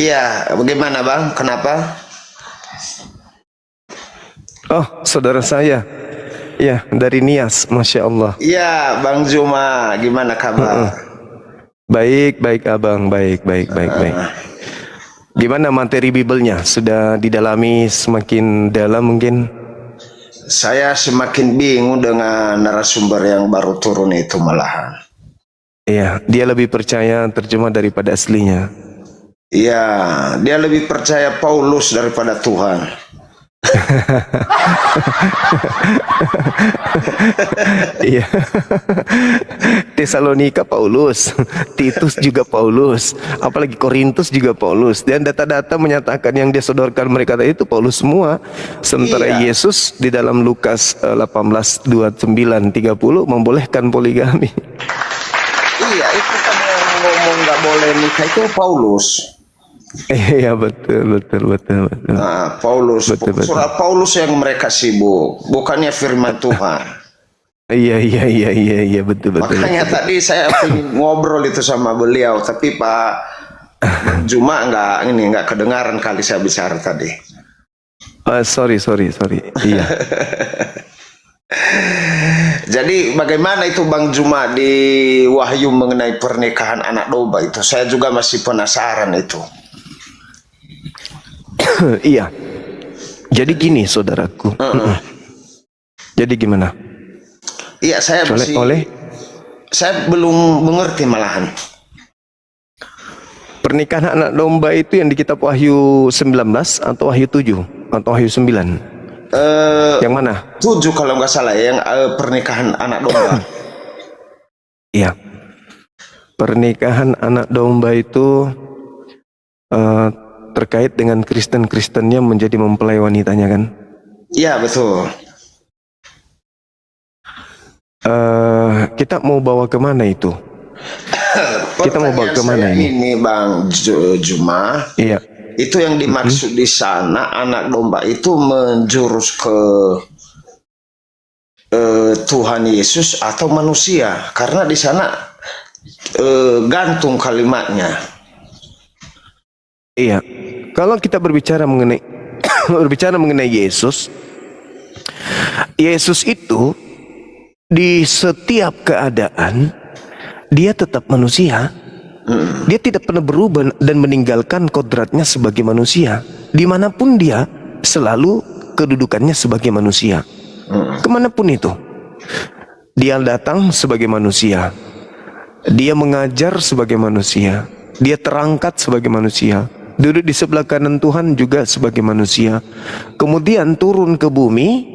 Iya, bagaimana Bang? Kenapa? Oh, saudara saya. Ya, dari Nias, Masya Allah. Iya, Bang Juma, gimana kabar? Baik, baik abang, baik, baik, baik, baik. Gimana materi Bibelnya? Sudah didalami semakin dalam mungkin? Saya semakin bingung dengan narasumber yang baru turun itu malahan. Iya, dia lebih percaya terjemah daripada aslinya. Iya, dia lebih percaya Paulus daripada Tuhan. Iya. Tesalonika Paulus, Titus juga Paulus, apalagi Korintus juga Paulus. Dan data-data menyatakan yang dia sodorkan mereka tadi itu Paulus semua. Sementara Iya. Yesus di dalam Lukas 18:29-30 membolehkan poligami. Iya, itu kan yang ngomong nggak boleh nikah itu Paulus. Iya, betul, betul, betul, betul. Nah, Paulus, Betul, betul. surat Paulus yang mereka sibuk, bukannya firman Tuhan. Iya, iya, iya, iya, iya, betul, betul. Makanya betul. tadi saya ingin ngobrol itu sama beliau, tapi Pak Juma nggak kedengaran kali saya bicara tadi. Sorry. Iya. Jadi bagaimana itu Bang Juma di Wahyu mengenai pernikahan anak domba itu? Saya juga masih penasaran itu. Iya. Jadi gini, saudaraku. Jadi gimana? Iya, saya belum mengerti malahan. Pernikahan anak domba itu yang di kitab Wahyu 19 atau Wahyu 7 atau Wahyu 9? Yang mana? 7 kalau nggak salah yang pernikahan anak domba. Iya. Pernikahan anak domba itu terkait dengan Kristen-Kristennya menjadi mempelai wanitanya kan? Iya, betul. Kita mau bawa kemana itu? Kita mau bawa kemana ini Bang Juma? Iya. Itu yang dimaksud di sana anak domba itu menjurus ke Tuhan Yesus atau manusia, karena di sana gantung kalimatnya. Iya. Kalau kita berbicara mengenai Yesus, Yesus itu di setiap keadaan dia tetap manusia. Dia tidak pernah berubah dan meninggalkan kodratnya sebagai manusia. Dimanapun dia selalu kedudukannya sebagai manusia. Kemanapun itu, dia datang sebagai manusia. Dia mengajar sebagai manusia. Dia terangkat sebagai manusia. Duduk di sebelah kanan Tuhan juga sebagai manusia. Kemudian turun ke bumi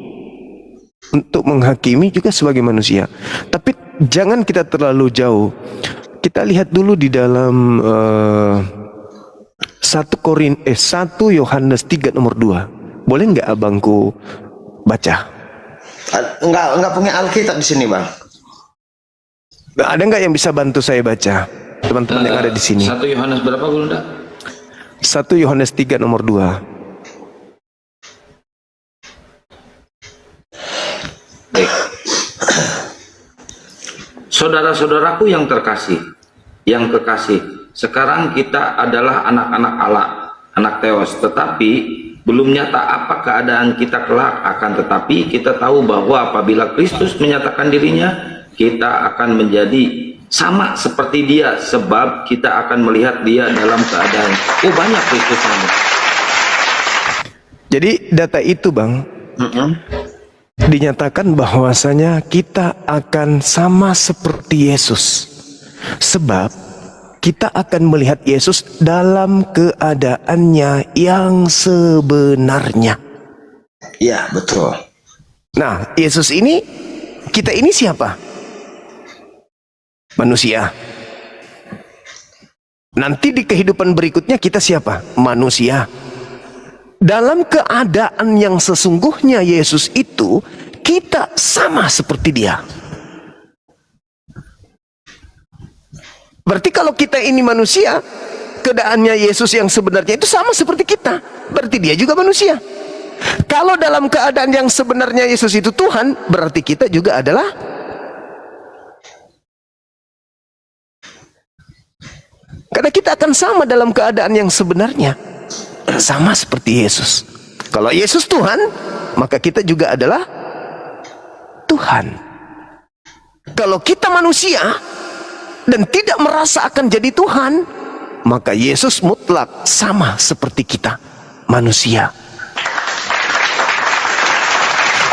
untuk menghakimi juga sebagai manusia. Tapi jangan kita terlalu jauh. Kita lihat dulu di dalam 1 Yohanes 3 nomor 2. Boleh nggak abangku baca? Enggak punya Alkitab di sini, Bang. Ada nggak yang bisa bantu saya baca? Teman-teman yang ada di sini. 1 Yohanes berapa, Bunda? 1 Yohanes 3 nomor 2. Baik. Saudara-saudaraku yang terkasih, yang kekasih, sekarang kita adalah anak-anak Allah, anak Theos, tetapi belum nyata apa keadaan kita kelak. Akan tetapi kita tahu bahwa apabila Kristus menyatakan dirinya, kita akan menjadi sama seperti dia, sebab kita akan melihat dia dalam keadaan banyak Kristus sama. Jadi data itu, Bang, dinyatakan bahwasanya kita akan sama seperti Yesus, sebab kita akan melihat Yesus dalam keadaannya yang sebenarnya. Iya, betul. Nah, Yesus ini, kita ini siapa? Manusia. Nanti di kehidupan berikutnya kita siapa? Manusia. Dalam keadaan yang sesungguhnya Yesus itu, kita sama seperti dia. Berarti kalau kita ini manusia, keadaannya Yesus yang sebenarnya itu sama seperti kita. Berarti dia juga manusia. Kalau dalam keadaan yang sebenarnya Yesus itu Tuhan, berarti kita juga adalah Karena kita akan sama dalam keadaan yang sebenarnya, sama seperti Yesus. Kalau Yesus Tuhan, maka kita juga adalah Tuhan. Kalau kita manusia dan tidak merasa akan jadi Tuhan, maka Yesus mutlak sama seperti kita, manusia.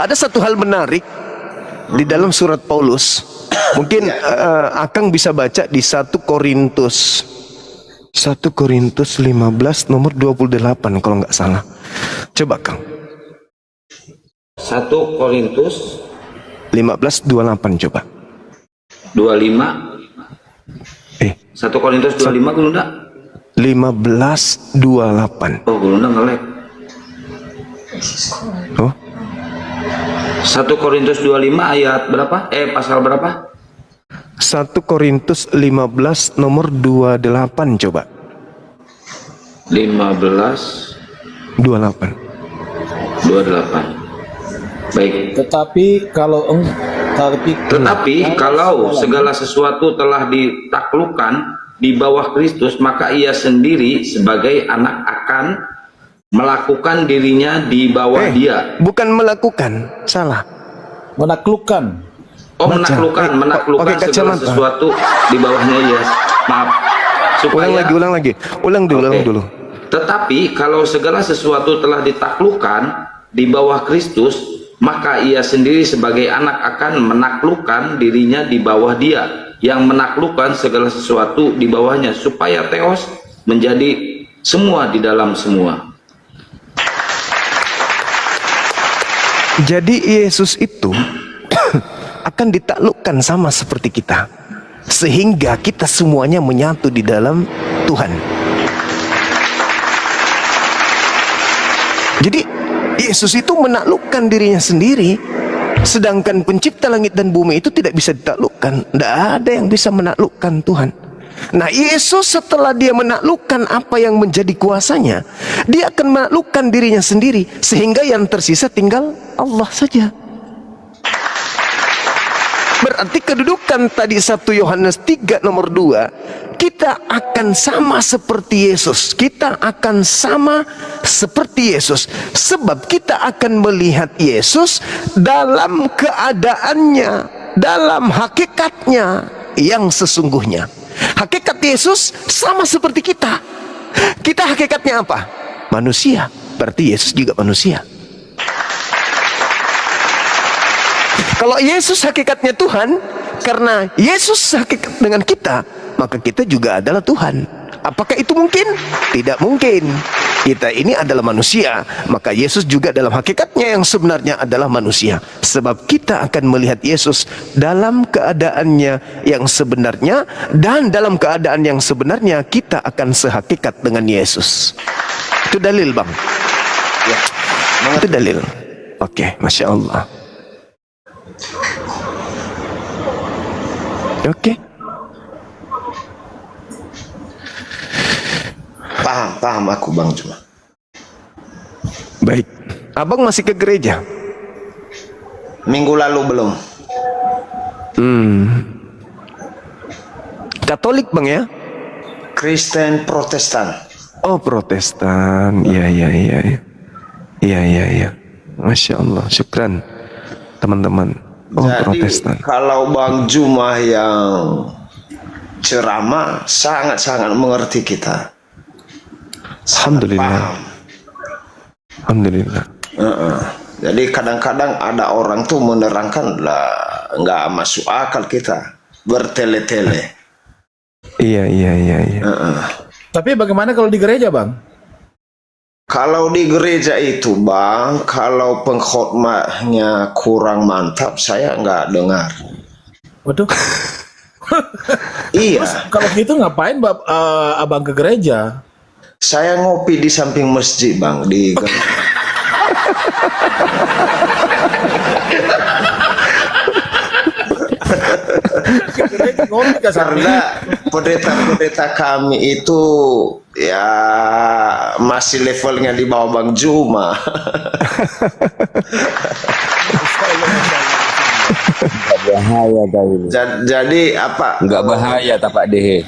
Ada satu hal menarik di dalam surat Paulus. Mungkin Akang bisa baca di 1 Korintus 15 nomor 28 kalau nggak salah. Coba Kang. 1 Korintus 15:28 coba. 25. 1 Korintus 25 Gulunda. 15:28. Oh, Gulunda nge-lag. Oh, 1 Korintus 25 ayat berapa? Pasal berapa? 1 Korintus 15 nomor 28 coba. 28. Baik. Tetapi kalau segala sesuatu telah ditaklukkan di bawah Kristus, maka ia sendiri sebagai anak akan melakukan dirinya di bawah dia. Bukan melakukan, salah. menaklukkan. Oh, Baca. menaklukkan Pakai segala kacamata. sesuatu di bawahnya ia. Maaf. Supaya Ulang lagi. Ulang Oke. dulu. Tetapi kalau segala sesuatu telah ditaklukkan di bawah Kristus, maka ia sendiri sebagai anak akan menaklukkan dirinya di bawah dia, yang menaklukkan segala sesuatu di bawahnya, supaya Theos menjadi semua di dalam semua. Jadi Yesus itu akan ditaklukkan sama seperti kita, sehingga kita semuanya menyatu di dalam Tuhan. Jadi Yesus itu menaklukkan dirinya sendiri, sedangkan pencipta langit dan bumi itu tidak bisa ditaklukkan. Tidak ada yang bisa menaklukkan Tuhan. Nah, Yesus setelah dia menaklukkan apa yang menjadi kuasanya, dia akan menaklukkan dirinya sendiri, sehingga yang tersisa tinggal Allah saja. Berarti kedudukan tadi 1 Yohanes 3 nomor 2, kita akan sama seperti Yesus. Kita akan sama seperti Yesus, sebab kita akan melihat Yesus dalam keadaannya, dalam hakikatnya yang sesungguhnya. Hakikat Yesus sama seperti kita. Kita hakikatnya apa? Manusia. Berarti Yesus juga manusia. Kalau Yesus hakikatnya Tuhan, karena Yesus hakikat dengan kita, maka kita juga adalah Tuhan. Apakah itu mungkin? Tidak mungkin. Kita ini adalah manusia, maka Yesus juga dalam hakikatnya yang sebenarnya adalah manusia. Sebab kita akan melihat Yesus dalam keadaannya yang sebenarnya, dan dalam keadaan yang sebenarnya kita akan sehakikat dengan Yesus. Itu dalil, Bang. Ya, Itu dalil. Oke, Masya Allah. Oke. paham aku Bang Juma. Baik. Abang masih ke gereja? Minggu lalu belum. Katolik, Bang, ya? Kristen Protestan. Oh, Protestan. Iya. Masya Allah. Syukran, teman-teman. Oh, Jadi Protestan. kalau Bang Juma yang ceramah sangat-sangat mengerti kita. Alhamdulillah. Paham. Alhamdulillah. Jadi kadang-kadang ada orang tuh menerangkan lah nggak masuk akal kita bertele-tele. Iya. Tapi bagaimana kalau di gereja, Bang? Kalau di gereja itu Bang, kalau pengkhotbahnya kurang mantap, saya nggak dengar. Waduh. Iya, Kalau gitu ngapain abang ke gereja? saya ngopi di samping masjid Bang di karena pendeta-pendeta kami itu ya masih levelnya di bawah Bang Juma. Bahaya kau ini. Jadi apa? Enggak bahaya tak Pak Dehe.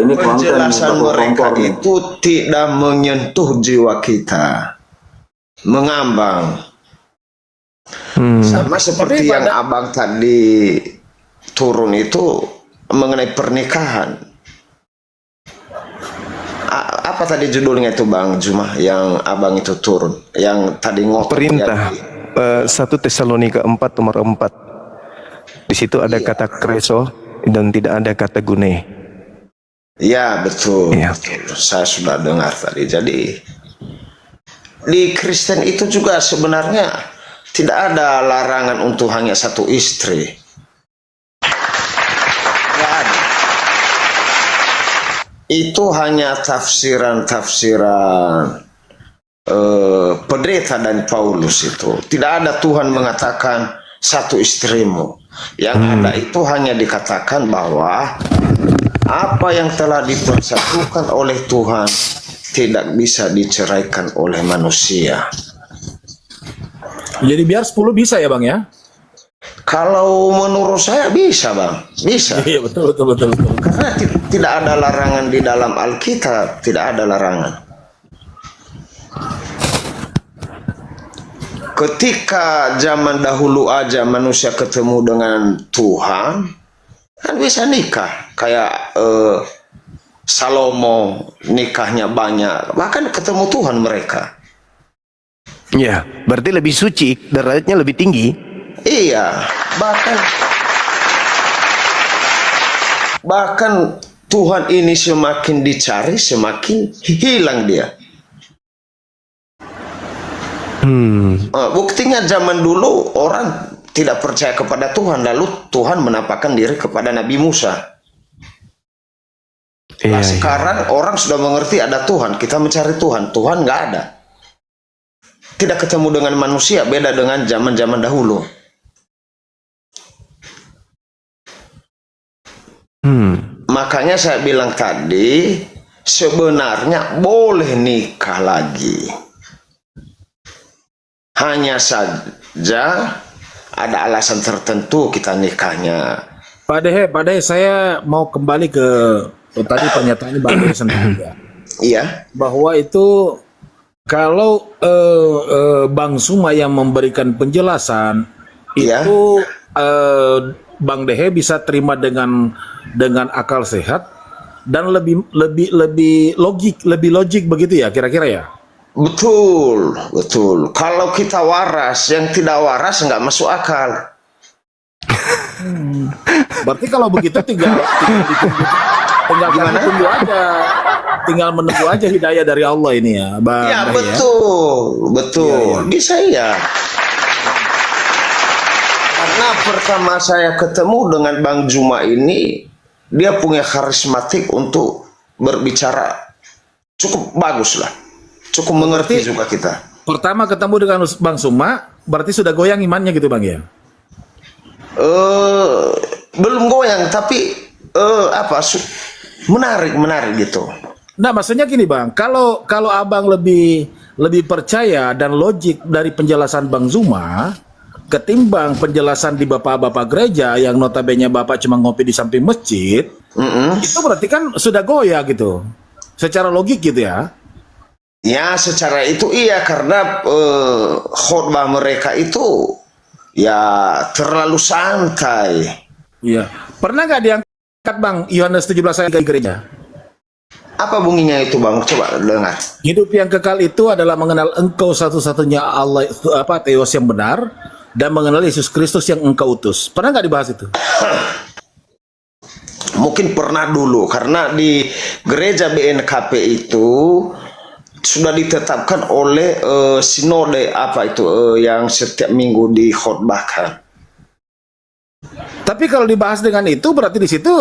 Ini konten Penjelasan Bapak mereka Kompor. itu tidak menyentuh jiwa kita, mengambang. Sama seperti Tapi yang pada- abang tadi turun itu mengenai pernikahan. Apa tadi judulnya itu Bang Juma yang abang itu turun, yang tadi ngotot Perintah ya, 1 Tesalonika 4 nomor 4. Di situ ada kata kreso dan tidak ada kata gune. ya betul, Iya. betul. Saya sudah dengar tadi. Jadi di Kristen itu juga sebenarnya tidak ada larangan untuk hanya satu istri. Nggak ada. Itu hanya tafsiran-tafsiran pendeta dan Paulus itu. Tidak ada Tuhan mengatakan satu istrimu. Yang ada itu hanya dikatakan bahwa apa yang telah dipersatukan oleh Tuhan tidak bisa diceraikan oleh manusia. Jadi biar 10 bisa ya Bang ya? Kalau menurut saya bisa Bang, bisa. Iya betul. Karena tidak ada larangan di dalam Alkitab, tidak ada larangan. Ketika zaman dahulu aja manusia ketemu dengan Tuhan, kan bisa nikah. Kayak Salomo nikahnya banyak, bahkan ketemu Tuhan mereka. Ya, berarti lebih suci, derajatnya lebih tinggi. Iya, bahkan Tuhan ini semakin dicari, semakin hilang dia. Buktinya zaman dulu orang tidak percaya kepada Tuhan, lalu Tuhan menampakkan diri kepada Nabi Musa. Nah, Iya, sekarang orang sudah mengerti ada Tuhan, kita mencari Tuhan, Tuhan nggak ada. Tidak ketemu dengan manusia, beda dengan zaman-zaman dahulu. Makanya saya bilang tadi, sebenarnya boleh nikah lagi. Hanya saja ada alasan tertentu kita nikahnya. Pak Dehe, saya mau kembali ke tadi pernyataan Bang Dehe sendiri ya. Iya, Bahwa itu kalau Bang Suma yang memberikan penjelasan Iya. itu Bang Dehe bisa terima dengan akal sehat dan lebih logik begitu ya kira-kira ya. betul, betul. Kalau kita waras, yang tidak waras nggak masuk akal. Berarti kalau begitu tinggal tunggu aja, tinggal menunggu aja hidayah dari Allah ini ya, Bang. Ya Dehe, betul, betul. Iya, iya. Bisa ya. Karena pertama saya ketemu dengan Bang Juma ini, dia punya karismatik untuk berbicara cukup bagus lah, cukup mengerti juga kita. Pertama ketemu dengan Bang Suma, berarti sudah goyang imannya gitu Bang ya? Belum goyang tapi menarik gitu. Nah, maksudnya gini Bang, kalau Abang lebih percaya dan logik dari penjelasan Bang Zuma ketimbang penjelasan di bapak-bapak gereja yang notabene bapak cuma ngopi di samping masjid, itu berarti kan sudah goyah gitu. Secara logik gitu ya. Ya secara itu iya, karena khotbah mereka itu ya terlalu santai. Iya. Pernah nggak diangkat Bang Yohanes 17 ayat di gereja? Apa bunyinya itu Bang? Coba dengar. Hidup yang kekal itu adalah mengenal Engkau satu-satunya Allah, Theos yang benar, dan mengenal Yesus Kristus yang Engkau utus. Pernah nggak dibahas itu? Mungkin pernah dulu, karena di gereja BNKP itu sudah ditetapkan oleh sinode yang setiap minggu dikhotbahkan. Tapi kalau dibahas dengan itu berarti di situ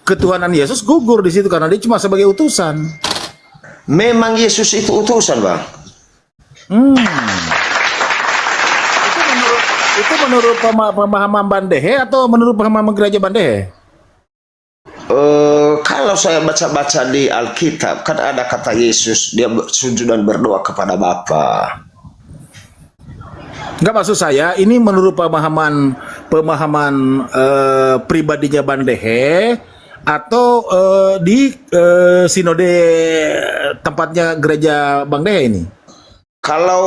ketuhanan Yesus gugur di situ karena dia cuma sebagai utusan. Memang Yesus itu utusan Bang. Itu menurut pemahaman Bandehe atau menurut pemahaman gereja Bandehe? Kalau saya baca-baca di Alkitab kan ada kata Yesus, dia sujud dan berdoa kepada Bapa. Enggak, maksud saya ini menurut pemahaman pribadinya Bandehe atau di sinode tempatnya gereja Bang Dehe ini? Kalau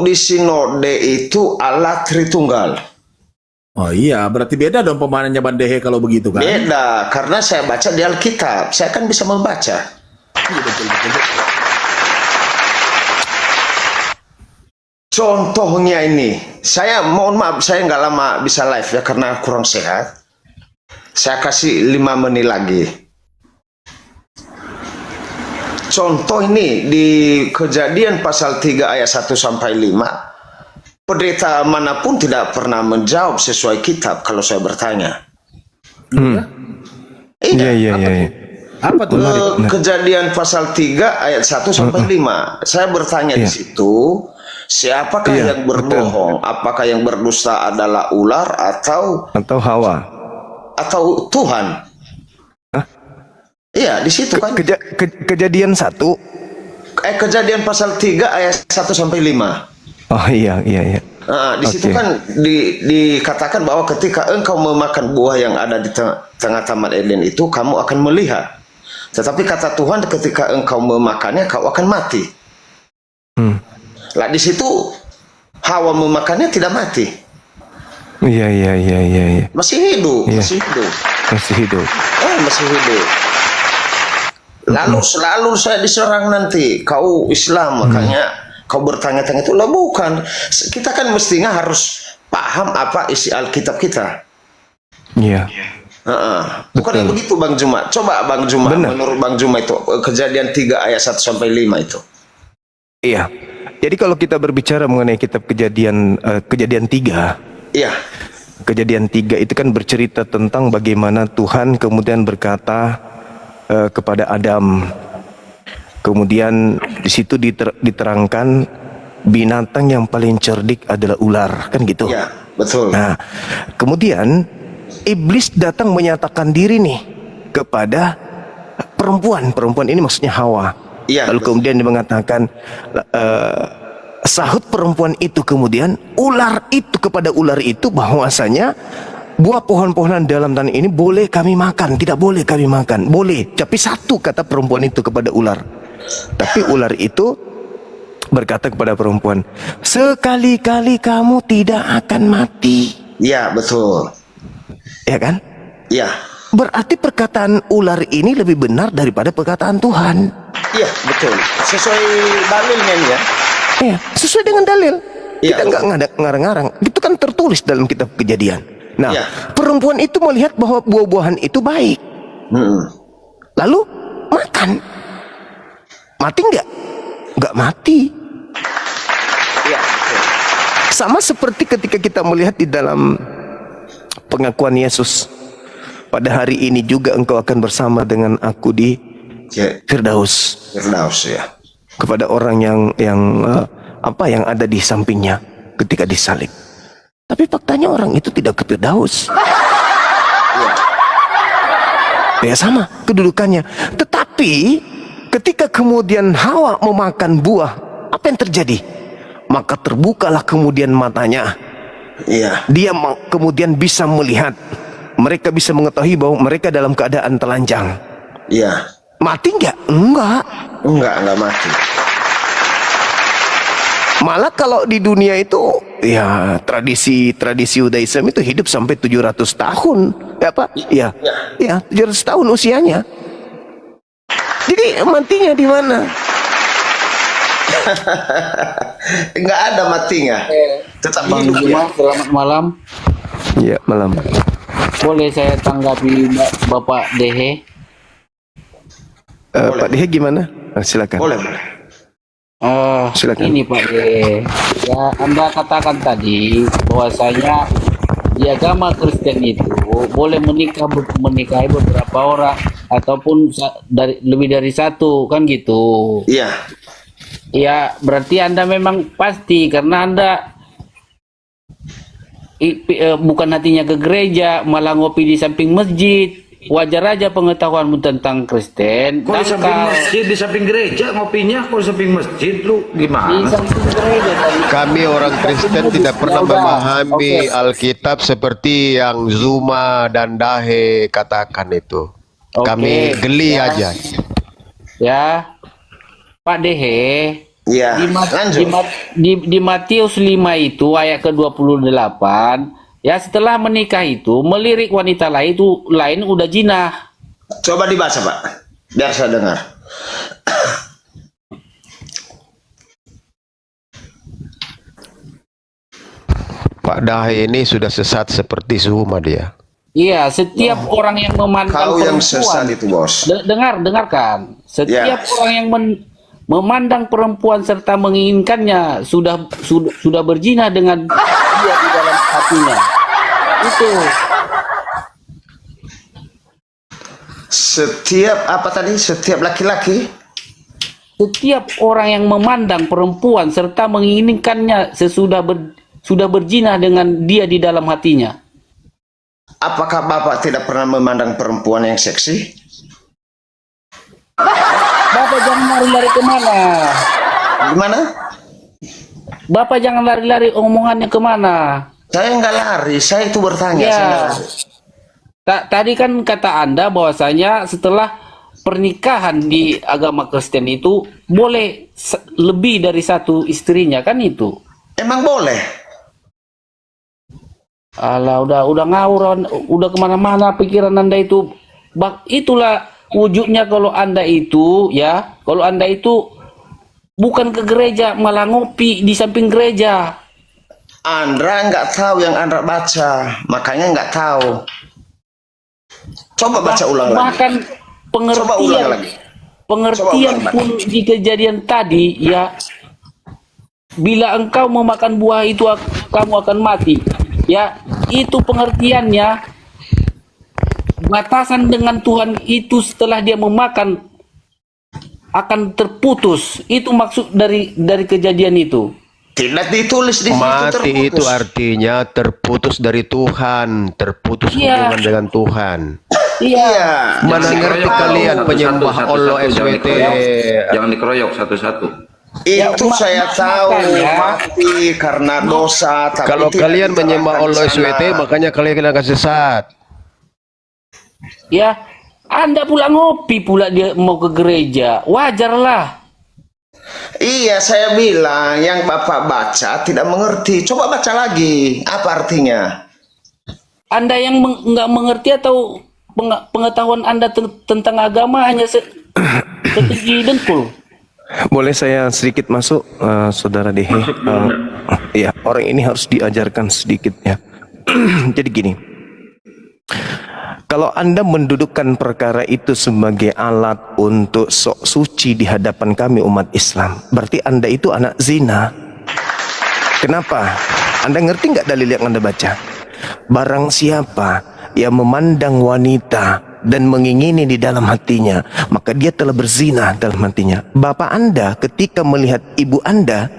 di sinode itu Allah Tritunggal. Oh iya, berarti beda dong pemahamannya Bang Dehe kalau begitu kan? Beda, karena saya baca di Alkitab, saya kan bisa membaca. Iya, betul. Contohnya ini, saya mohon maaf, saya nggak lama bisa live ya karena kurang sehat. Saya kasih 5 menit lagi. Contoh ini di Kejadian pasal 3 ayat 1 sampai 5. Pendeta manapun tidak pernah menjawab sesuai kitab kalau saya bertanya. Iya. Apa tuh? Kejadian pasal 3 ayat 1 sampai 5. Saya bertanya di situ, siapakah yang berbohong? Apakah yang berdusta adalah ular atau Hawa. atau Tuhan? Hah? Iya, di situ kan. Kejadian 1. Kejadian pasal 3 ayat 1 sampai 5. Oh iya. Di situ kan dikatakan bahwa ketika engkau memakan buah yang ada di tengah taman Eden itu, kamu akan melihat. Tetapi kata Tuhan, ketika engkau memakannya, kau akan mati. Lah di situ Hawa memakannya tidak mati. Iya. Masih hidup, Iya. masih hidup. Masih hidup. Masih hidup. Lalu selalu saya diserang nanti, kau Islam, makanya kau bertanya-tanya itu. Lah bukan. Kita kan mestinya harus paham apa isi Alkitab kita. Iya. Bukan yang begitu Bang Juma. Coba Bang Juma, Benar. menurut Bang Juma itu Kejadian 3 ayat 1 sampai 5 itu. Iya. Jadi kalau kita berbicara mengenai kitab Kejadian 3, Iya. Kejadian 3 itu kan bercerita tentang bagaimana Tuhan kemudian berkata kepada Adam. Kemudian di situ diterangkan binatang yang paling cerdik adalah ular, kan gitu. Iya, betul. Nah, kemudian iblis datang menyatakan diri nih kepada perempuan. Perempuan ini maksudnya Hawa. Iya, Lalu betul. kemudian dia mengatakan, sahut perempuan itu kemudian, ular itu kepada ular itu bahwasanya buah pohon-pohonan dalam tanah ini boleh kami makan, tidak boleh kami makan. Boleh, tapi satu kata perempuan itu kepada ular. Tapi ular itu berkata kepada perempuan, sekali-kali kamu tidak akan mati. Iya, betul. Ya kan? Iya. Berarti perkataan ular ini lebih benar daripada perkataan Tuhan. Iya, betul. Sesuai dalilnya nih ya. Ya, sesuai dengan dalil. Iya, Kita nggak ngarang-ngarang. Itu kan tertulis dalam kitab Kejadian. Nah, Iya. perempuan itu melihat bahwa buah-buahan itu baik. Lalu makan. Mati nggak? Nggak mati. Iya, betul. Sama seperti ketika kita melihat di dalam pengakuan Yesus. Pada hari ini juga engkau akan bersama dengan aku di Ya, Firdaus. Firdaus ya. Kepada orang yang ada di sampingnya ketika disalib. Tapi faktanya orang itu tidak ke Firdaus. Ya sama kedudukannya. Tetapi ketika kemudian Hawa memakan buah, apa yang terjadi? Maka terbukalah kemudian matanya. Iya. Dia kemudian bisa melihat. Mereka bisa mengetahui bahwa mereka dalam keadaan telanjang. Iya. Mati nggak? Enggak. Enggak mati. Malah kalau di dunia itu ya tradisi Judaism itu hidup sampai 700 tahun. Ya Pak? Ya. Ya, 700 tahun usianya. Jadi matinya di mana? Enggak ada matinya. Tetap Bang hidup ya. Juma, selamat malam. Ya, malam. Boleh saya tanggapi Bapak Dehe? Pak Dehe gimana? Silakan. Boleh. Silakan. Ini Pak Dehe, ya Anda katakan tadi bahwasanya di agama Kristen itu boleh menikahi beberapa orang ataupun lebih dari satu, kan gitu. Iya. Ya berarti Anda memang pasti karena Anda bukan hatinya ke gereja, malah ngopi di samping masjid. Wajar aja pengetahuanmu tentang Kristen. Kok di samping masjid, di samping gereja ngopinya, kok di samping masjid lu Di gimana? samping gereja tadi. Kami orang Kristen tidak pernah Ya udah, memahami oke. Alkitab seperti yang Zuma dan Dahe katakan itu. Kami geli ya, aja. Ya, Pak Dehe, Ya, di, lanjut. di Matius 5 itu ayat ke-28, ya setelah menikah itu melirik wanita lain udah jinah. Coba dibaca, Pak. Biar saya dengar. Pak Dahe ini sudah sesat seperti Suma dia. Iya, setiap orang yang memandang Kau yang perempuan, sesat itu, Bos. dengarkan. Setiap Ya. orang yang memandang perempuan serta menginginkannya sudah berzina dengan dia di dalam hatinya. Itu. Setiap apa tadi? Setiap laki-laki? Setiap orang yang memandang perempuan serta menginginkannya sudah berzina dengan dia di dalam hatinya. Apakah Bapak tidak pernah memandang perempuan yang seksi? Bapak jangan lari-lari kemana? Gimana? Bapak jangan lari-lari omongannya kemana? Saya nggak lari, saya itu bertanya. Ya. Saya nggak lari. Tadi kan kata Anda bahwasanya setelah pernikahan di agama Kristen itu boleh lebih dari satu istrinya, kan itu? Emang boleh? Alah, udah ngawur, udah kemana-mana pikiran Anda itu. Itulah wujudnya kalau Anda itu, ya, kalau Anda itu bukan ke gereja, malah ngopi di samping gereja. Andra nggak tahu yang Andra baca, makanya nggak tahu. Coba baca ulang lagi. Bahkan Coba ulang lagi. pengertian Coba ulang, pun di kejadian tadi, ya, bila engkau memakan buah itu kamu akan mati. Ya, itu pengertiannya. Batasan dengan Tuhan itu setelah dia memakan akan terputus. Itu maksud dari kejadian itu. Tidak ditulis di situ Mati terputus. itu artinya terputus dari Tuhan, terputus Iya. hubungan dengan Tuhan. Iya. Mana Jangan ngerti dikeroyok, kalian satu-satu, penyembah satu-satu, Allah jangan SWT. dikeroyok. Jangan dikeroyok satu-satu. Itu saya tahu makanya. mati karena dosa. Tapi Kalau tidak kalian menyembah diterangkan Allah di sana. SWT, makanya kalian akan sesat. Ya, Anda pula ngopi pula dia mau ke gereja. Wajarlah. Iya, saya bilang yang Bapak baca tidak mengerti. Coba baca lagi. Apa artinya? Anda yang nggak mengerti atau pengetahuan Anda tentang agama hanya setinggi dengkul. Boleh saya sedikit masuk, Saudara Dehe? Ya, orang ini harus diajarkan sedikit ya. Jadi gini, kalau Anda mendudukkan perkara itu sebagai alat untuk sok suci di hadapan kami umat Islam, berarti Anda itu anak zina. Kenapa? Anda ngerti nggak dalil yang Anda baca? Barang siapa yang memandang wanita dan mengingini di dalam hatinya, maka dia telah berzina dalam hatinya. Bapak Anda ketika melihat ibu Anda,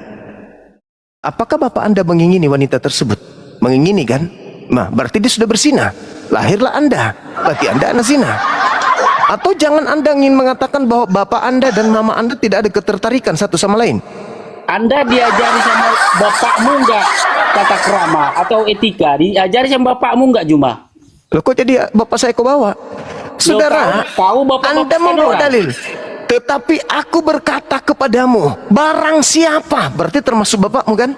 apakah Bapak Anda mengingini wanita tersebut? Mengingini kan? Nah, berarti dia sudah berzina. Lahirlah Anda, berarti Anda anak zina. Atau jangan Anda ingin mengatakan bahwa Bapak Anda dan Mama Anda tidak ada ketertarikan satu sama lain. Anda diajari sama bapakmu nggak tata krama atau etika? Diajari sama bapakmu nggak, Juma? Loh, kok jadi Bapak saya kau bawa? Saudara, tahu bapak Anda membawa dalil. Tetapi aku berkata kepadamu, barang siapa, berarti termasuk bapakmu kan?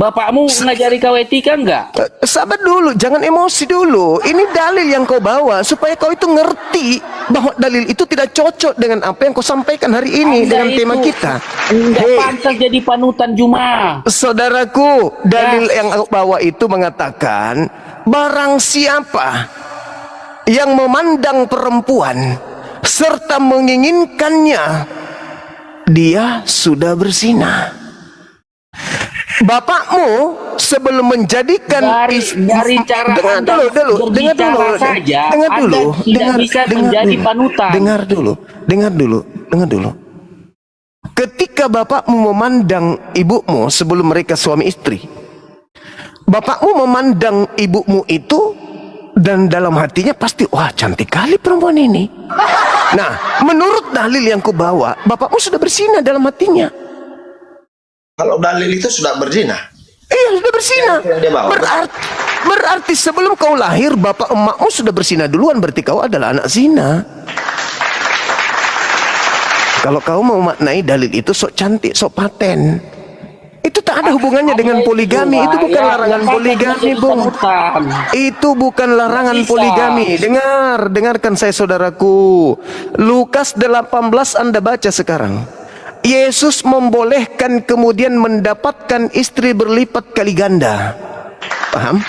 Bapakmu ngajari kau etika enggak? Sabar dulu, jangan emosi dulu. Ini dalil yang kau bawa supaya kau itu ngerti bahwa dalil itu tidak cocok dengan apa yang kau sampaikan hari ini Anda dengan tema itu kita. Enggak Hei, pantas jadi panutan Juma. saudaraku, dalil yang aku bawa itu mengatakan barang siapa yang memandang perempuan serta menginginkannya, dia sudah berzina. Bapakmu sebelum menjadikan dari cara dengar Anda dulu, dengar dulu, berbicara saja, dengar dulu, Anda tidak bisa menjadi panutan. dengar dulu. Ketika bapakmu memandang ibumu sebelum mereka suami istri, bapakmu memandang ibumu itu dan dalam hatinya pasti, wah cantik kali perempuan ini. Nah, menurut dalil yang kubawa, bapakmu sudah berzina dalam hatinya. Kalau dalil itu sudah berzina. Iya, sudah berzina. Yang dia bawa. Berarti sebelum kau lahir, bapak emakmu sudah berzina duluan, berarti kau adalah anak zina. Kalau kau mau maknai dalil itu sok cantik, sok paten. Itu tak ada hubungannya dengan poligami. Itu bukan larangan poligami, Bung. Itu bukan larangan poligami. Dengarkan saya saudaraku. Lukas 18 Anda baca sekarang. Yesus membolehkan kemudian mendapatkan istri berlipat kali ganda. Paham?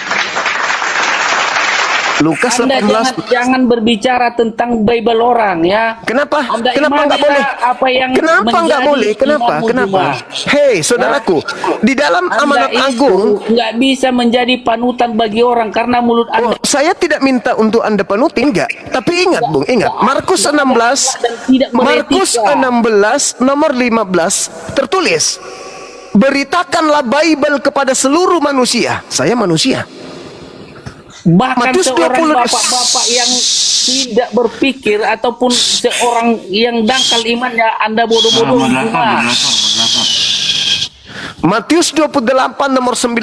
Lukas Anda 18. jangan berbicara tentang Bible orang ya. Kenapa? Anda Kenapa nggak boleh? apa yang Kenapa nggak menjadi boleh? Kenapa? imam Kenapa? Jumat? Hei, saudaraku, di dalam Anda amanat itu agung, nggak bisa menjadi panutan bagi orang karena mulut Anda. oh, saya tidak minta untuk Anda panutin, enggak. Tapi ingat, Bung, ingat. Markus 16, dan tidak Markus beretika. 16 nomor 15 tertulis, beritakanlah Bible kepada seluruh manusia. Saya manusia. Bahkan Matius seorang 20. bapak-bapak yang tidak berpikir ataupun seorang yang dangkal imannya Anda bodoh-bodoh semua. Matius 28 nomor 19.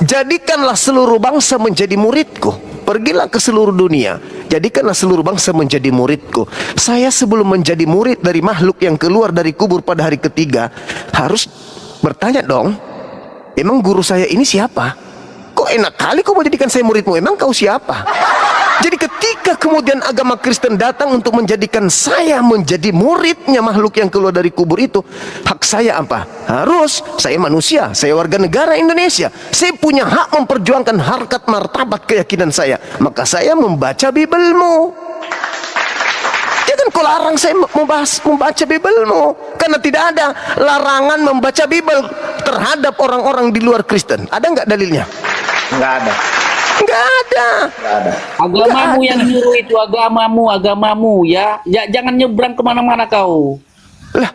Jadikanlah seluruh bangsa menjadi muridku. Pergilah ke seluruh dunia. Jadikanlah seluruh bangsa menjadi muridku. Saya sebelum menjadi murid dari makhluk yang keluar dari kubur pada hari ketiga, harus bertanya dong, emang guru saya ini siapa? Kok enak kali kau mau jadikan saya muridmu, emang kau siapa? Jadi ketika kemudian agama Kristen datang untuk menjadikan saya menjadi muridnya makhluk yang keluar dari kubur itu, hak saya apa? Harus, saya manusia, saya warga negara Indonesia, saya punya hak memperjuangkan harkat martabat keyakinan saya. Maka saya membaca Biblemu. Jangan kau larang saya membaca Biblemu, karena tidak ada larangan membaca Bible terhadap orang-orang di luar Kristen. Ada nggak dalilnya? Nggak ada. Nggak ada. Nggak ada. Agamamu yang nyuruh itu agamamu ya. Jangan nyebrang kemana-mana kau. Lah,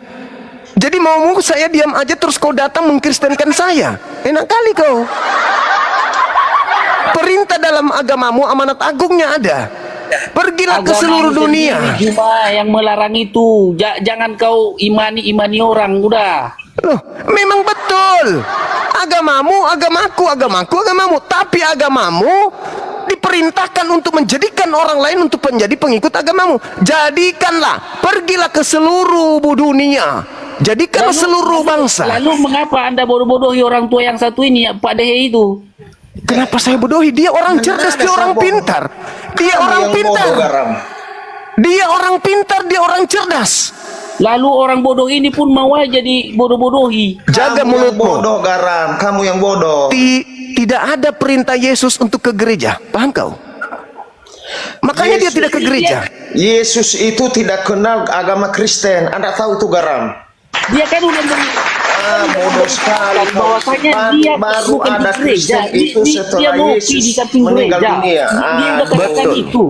jadi maumu saya diam aja terus kau datang mengkristenkan saya? Enak kali kau. Perintah dalam agamamu, amanat agungnya ada. Pergilah ke seluruh dunia. Cuma yang melarang itu. Jangan kau imani orang, udah. Loh, memang betul. Agamamu, agamamu. Tapi agamamu diperintahkan untuk menjadikan orang lain untuk menjadi pengikut agamamu. Jadikanlah, pergilah ke seluruh dunia. Jadikanlah seluruh bangsa. Lalu mengapa Anda bodoh-bodohi orang tua yang satu ini, Pak Dehe itu? Kenapa saya bodohi? Dia orang cerdas, dia orang pintar. Dia orang pintar. Dia orang pintar, dia orang cerdas. Lalu orang bodoh ini pun mau aja dibodoh-bodohi. Jaga Kamu yang mulutmu. bodoh, Garam. Kamu yang bodoh. Tidak ada perintah Yesus untuk ke gereja. Paham kau? Makanya dia Yesus tidak ke gereja. Yesus itu tidak kenal agama Kristen. Anda tahu itu, Garam? Dia kan udah Bodoh sekali. bahwasanya dia Baru bukan ada di gereja. Kristen itu Dia setelah ngopi di Yesus samping meninggal gereja. dunia. Dia udah katakan betul. itu.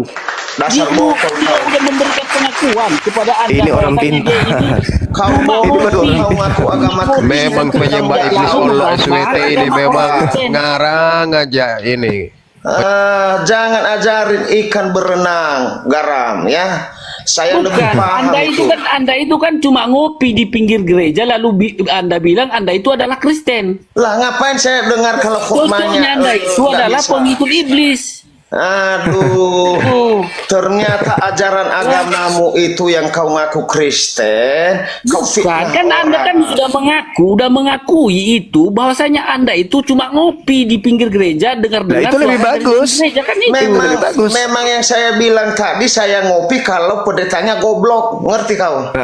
Dasar Dia bokong kau. udah memberikan pengakuan kepada Anda. Ini orang bahwasanya pintar. dia ini Kau cuma bodoh, ngopi. kau ngaku agama Kristen. Memang penyembah iblis Allah SWT ini memang ngarang aja ini. Jangan ajarin ikan berenang, Garam, ya. Saya lebih Bukan, paham Anda itu kan cuma ngopi di pinggir gereja lalu Anda bilang Anda itu adalah Kristen. Lah ngapain saya dengar kalau Contohnya khotbahnya Anda itu nggak adalah bisa. pengikut iblis. Aduh, Tuh. ternyata ajaran agamamu itu yang kau ngaku Kristen, kau fitnah Kan Anda kan orang. sudah mengakui itu bahwasanya Anda itu cuma ngopi di pinggir gereja dengar-dengar. Nah, itu lebih suara dari bagus. Gereja kan itu. Memang, lebih bagus. memang yang saya bilang tadi saya ngopi kalau pendetanya goblok, ngerti kau?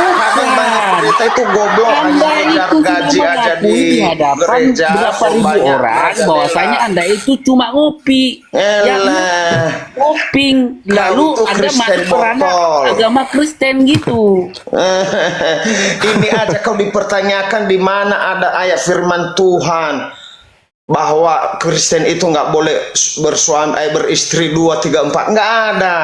Kadang banyak pendeta itu goblok, Anda hanya ngejar itu gaji sudah aja mengakui di di hadapan gereja, berapa ribu banyak orang gereja bahwasanya bela. Anda itu cuma ngopi. Elah. Ngoping lalu itu Anda Kristen masuk ke ranah botol. agama Kristen gitu. Ini aja kau dipertanyakan di mana ada ayat firman Tuhan bahwa Kristen itu nggak boleh beristri 2, 3, 4, nggak ada.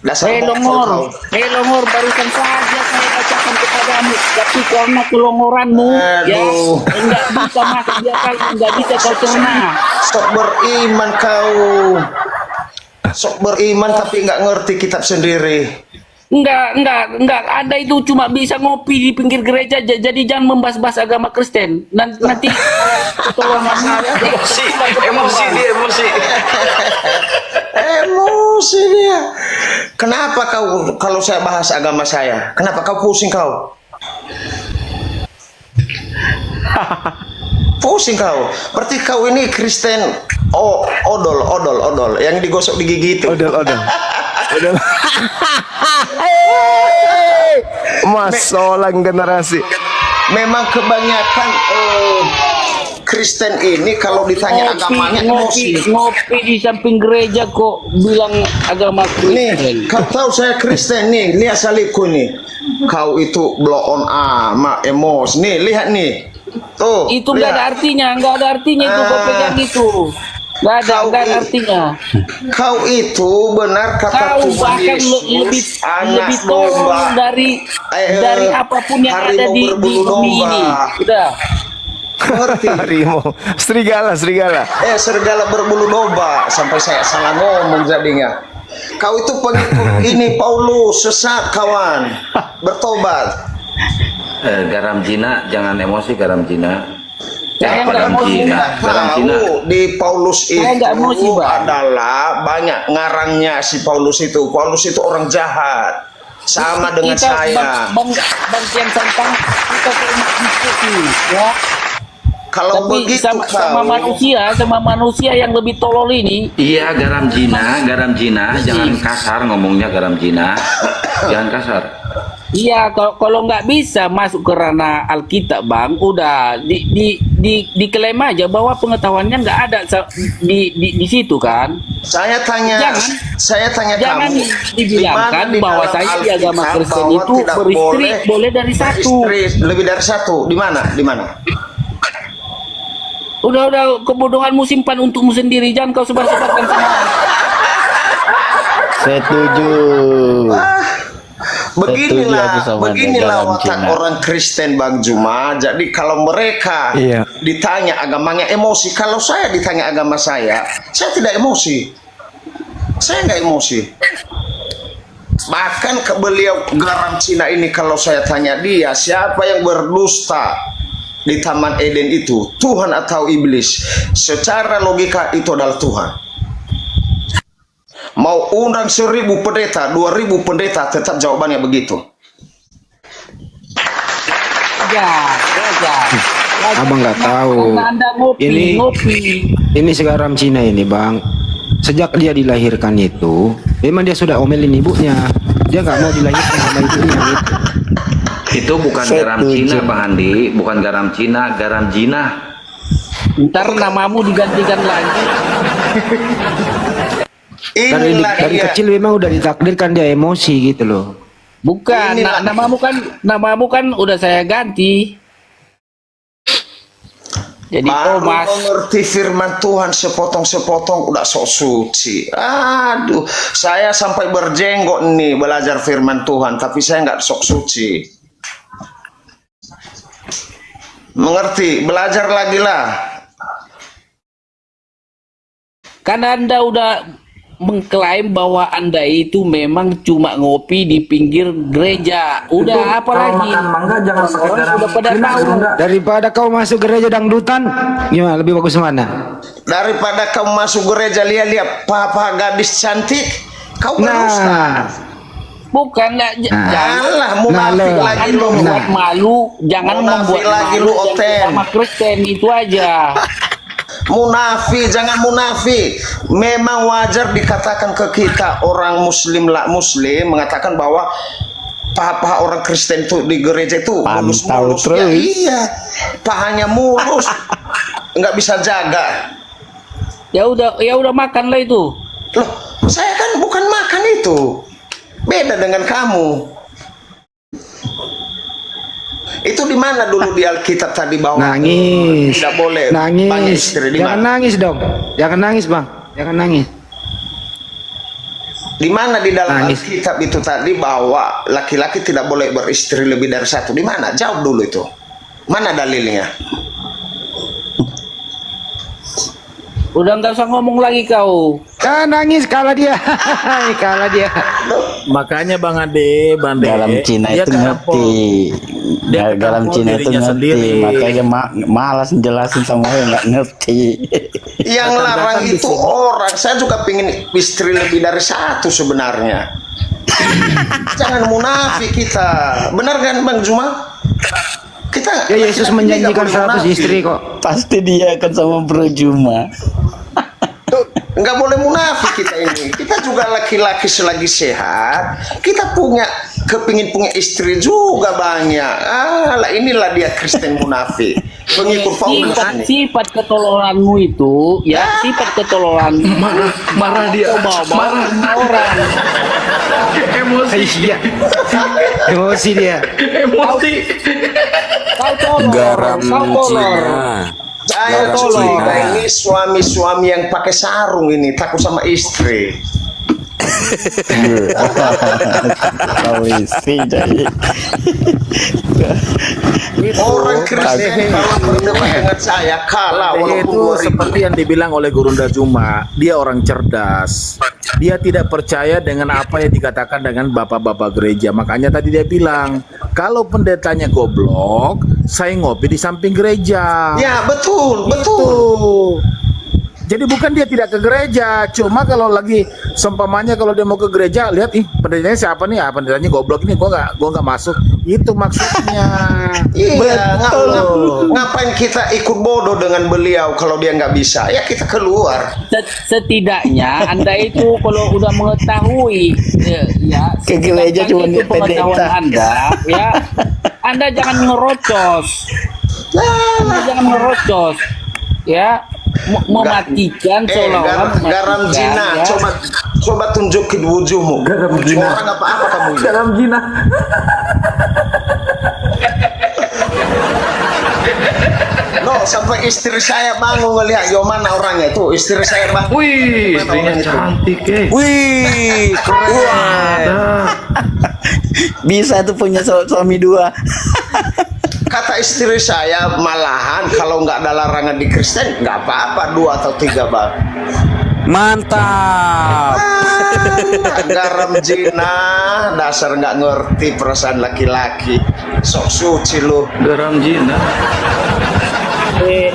Dasar botol kau. Longor, barusan saja saya bacakan kepadamu, tapi karena kelongoranmu, ya Aduh. nggak bisa masuk dia kan, nggak bisa kau cerna. Sok beriman kau. Sok beriman tapi nggak ngerti kitab sendiri. Enggak. Anda itu cuma bisa ngopi di pinggir gereja, jadi jangan membahas-bahas agama Kristen. Nanti Emosi, dia emosi. Emosi dia. Kenapa kau kalau saya bahas agama saya? Kenapa kau pusing kau? Pusing kau. Berarti kau ini Kristen odol yang digosok di gigi itu. Odol. Masolang generasi. Memang kebanyakan Kristen ini kalau ditanya agamanya emosi. ngopi di samping gereja kok bilang agama Nih, Kristen. kau tahu saya Kristen nih, lihat salibku nih. Kau itu blow on emosi. Nih, lihat nih. Tuh. Itu nggak ada artinya, itu kau pegang itu. Nggak ada artinya. Kau itu benar kata Kau Tuhan bahkan Yesus, lebih tolong dari apapun yang ada di bumi ini. Udah. Ngerti? Harimau, serigala. Serigala berbulu domba. Sampai saya salah ngomong jadinya. Kau itu pengikut ini Paulus, sesat kawan. Bertobat. Garam Cina, jangan emosi garam Cina. Saya nggak Garam mau Cina, garam Cina. Di Paulus itu Saya nggak emosi, Bang. adalah banyak ngarangnya si Paulus itu. Paulus itu orang jahat. Sama dengan saya. Bang Tian Santang, kita diskusi ya. Kalau Tapi begitu sama manusia yang lebih tolol ini. Iya, garam Cina, jangan kasar ngomongnya garam Cina. Jangan kasar. Iya, kalau nggak bisa masuk ke ranah Alkitab, Bang, udah diklaim aja bahwa pengetahuannya nggak ada di situ kan. Saya tanya Jangan kamu, dibilangkan di mana di bahwa dalam saya di agama Alkitab Kristen bahwa itu tidak beristri boleh dari satu. beristri lebih dari satu. Di mana? Udah kebodohanmu simpan untukmu sendiri, jangan kau sebar-sebarkan semua. Setuju. Beginilah watak orang Kristen Bang Juma. Jadi kalau mereka Iya. ditanya agamanya emosi, kalau saya ditanya agama saya tidak emosi. Saya nggak emosi. Bahkan ke beliau garam Cina ini, kalau saya tanya dia siapa yang berdusta di Taman Eden itu, Tuhan atau iblis? Secara logika itu adalah Tuhan. Mau undang 1000 pendeta, 2000 pendeta, tetap jawabannya begitu. Ya. Abang nggak tahu. Karena Anda ngopi. Ini segaram Cina ini, Bang. Sejak dia dilahirkan itu, memang dia sudah omelin ibunya. Dia nggak mau dilahirkan sama ibunya gitu. Itu bukan garam Cina, Bang Andi, bukan garam Cina, garam Jina. Ntar namamu digantikan lagi. Dari Inilah dari dia. kecil memang udah ditakdirkan dia emosi gitu loh. Bukan, Inilah. namamu kan udah saya ganti. Jadi Baru Thomas. mengerti firman Tuhan sepotong-sepotong udah sok suci. Aduh, saya sampai berjenggot nih belajar firman Tuhan, tapi saya nggak sok suci. Mengerti? Belajar lagi lah. Karena Anda udah mengklaim bahwa Anda itu memang cuma ngopi di pinggir gereja. Udah apa lagi? Orang udah pada tahu. Daripada kau masuk gereja dangdutan, gimana? Lebih bagus mana? Daripada kamu masuk gereja lihat-lihat papa gadis cantik, kau berdusta. Nah, Bukan nggak Janganlah munafik Nah, lagi lu. membuat malu, jangan Munafik membuat lagi malu lu, yang Oten. sama Kristen itu aja. Munafik, jangan munafik. Memang wajar dikatakan ke kita orang muslim mengatakan bahwa papa orang Kristen itu di gereja itu mulus-mulus. Ya, iya, pahanya mulus, nggak bisa jaga. Ya udah makanlah itu. Loh, saya kan bukan makan itu. Beda dengan kamu. Itu di mana dulu di Alkitab tadi bahwa nangis. tidak boleh banyak Nangis. istri? Di Jangan mana? nangis dong. Jangan nangis, Bang. Jangan nangis. Di mana di dalam Nangis. Alkitab itu tadi bahwa laki-laki tidak boleh beristri lebih dari satu? Di mana? Jawab dulu itu. Mana dalilnya? Udah nggak usah ngomong lagi kau. Nangis kalah dia. Kalah dia. Makanya Bang Ade, Bang De, Dalam Cina dia itu ketampol. ngerti. Dia Dalam ketampol Cina itu dirinya ngerti. sendiri. Makanya malas jelasin sama orang nggak ngerti. Yang larang itu orang. Saya juga pengen istri lebih dari satu sebenarnya. Jangan munafik kita. Benar kan Bang Zuma? Kita Ya Yesus laki-laki menjanjikan nggak boleh 100 munafik. istri kok. Pasti dia akan sama Bro Juma. Tuh, nggak boleh munafik kita ini. Kita juga laki-laki selagi sehat. Kita kepingin punya istri juga banyak. Lah inilah dia Kristen munafik. Pengikut Paulus ini. Sifat ketololanmu itu, ya sifat ketololan. Marah dia. Marah orang. Emosi. Iya. Emosi dia. Emosi. Kau tolong. Garam Kau tolong. Cina. Saya curiga ini suami-suami yang pakai sarung ini takut sama istri. Tahu isi jadi. Orang Kristen kalau berdebat dengan saya kalah Dia walaupun itu 2000. seperti yang dibilang oleh Gurunda Juma, dia orang cerdas. Dia tidak percaya dengan apa yang dikatakan dengan bapak-bapak gereja. Makanya tadi dia bilang, kalau pendetanya goblok, saya ngopi di samping gereja. Ya betul, betul. Tuh. Jadi bukan dia tidak ke gereja, cuma kalau lagi seumpamanya kalau dia mau ke gereja, lihat pendetanya siapa nih? Pendetanya goblok ini, gua nggak masuk. Itu maksudnya. Iya, ngapain kita ikut bodoh dengan beliau kalau dia nggak bisa? Ya kita keluar. Setidaknya Anda itu kalau udah mengetahui ya Ke gereja cuma itu lihat pengetahuan pendeta. Anda ya, Anda jangan ngerocos. Anda jangan ngerocos ya, mematikan seolah-olah garam mematikan, Cina, ya. coba tunjukin wujudmu. Garam Cina. Orang apa kamu ini? Garam Cina. No, sampai istri saya bangun ngelihat, yo mana orangnya tuh? Istri saya bangun. Wih, istrinya cantik Wih, keren. Bisa tuh punya suami dua. Kata istri saya malahan kalau nggak ada larangan di Kristen nggak apa-apa 2 atau 3 bang. Mantap. Garam Cina, dasar nggak ngerti perasaan laki-laki. Sok suci lu. Garam Cina.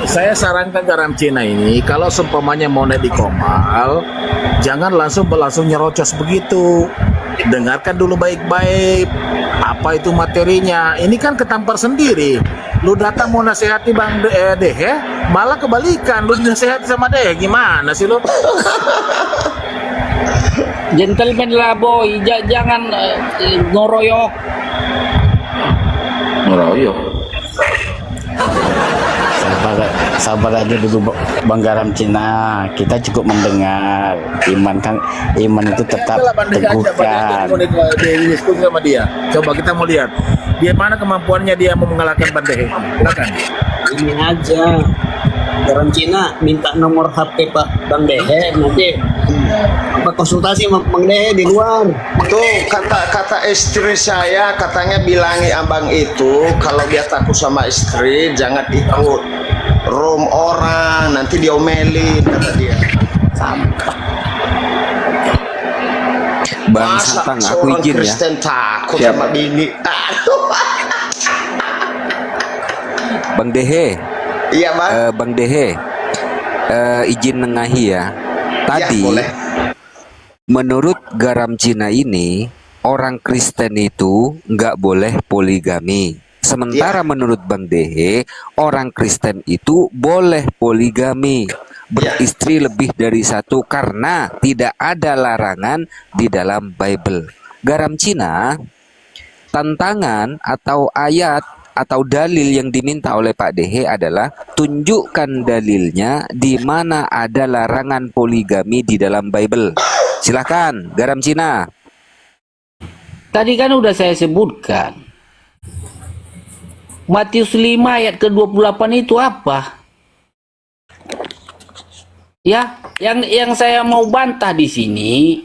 Saya sarankan garam Cina ini, kalau seumpamanya mau naik di Komal, jangan langsung nyerocos begitu. Dengarkan dulu baik-baik apa itu materinya. Ini kan ketampar sendiri. Lu datang mau nasihati Bang Dehe, malah kebalikan. Lu nasihati sama Dehe, gimana sih lu? Gentleman lah boy, jangan ngoroyok. Ngeroyok. Sabar aja dulu Bang Garam Cina. Kita cukup mendengar. Iman itu tetap teguhkan. Diskusi sama dia. Coba kita mau lihat. Dia mana kemampuannya dia mau mengalahkan Bang Dehe. Silakan. Ini aja Garam Cina minta nomor HP Pak Bang Dehe, nanti apa konsultasi sama Bang Dehe di luar. Tuh kata istri saya katanya bilangi abang itu kalau dia takut sama istri jangan ikut room orang, nanti diomelin kata dia. Bang Masa Satang, aku seorang izin ya. Kristen takut Siap. sama bini? Aduh. Bang Dehe, Iya bang. Bang Dehe, izin nengahi ya. Tadi, Ya, boleh. menurut Garam Cina ini, orang Kristen itu nggak boleh poligami. Sementara menurut Bang Dehe, orang Kristen itu boleh poligami, beristri lebih dari satu karena tidak ada larangan di dalam Bible. Garam Cina, tantangan atau ayat atau dalil yang diminta oleh Pak Dehe adalah tunjukkan dalilnya di mana ada larangan poligami di dalam Bible. Silakan, Garam Cina. Tadi kan udah saya sebutkan. Matius 5 ayat ke-28 itu apa? Ya, yang saya mau bantah di sini,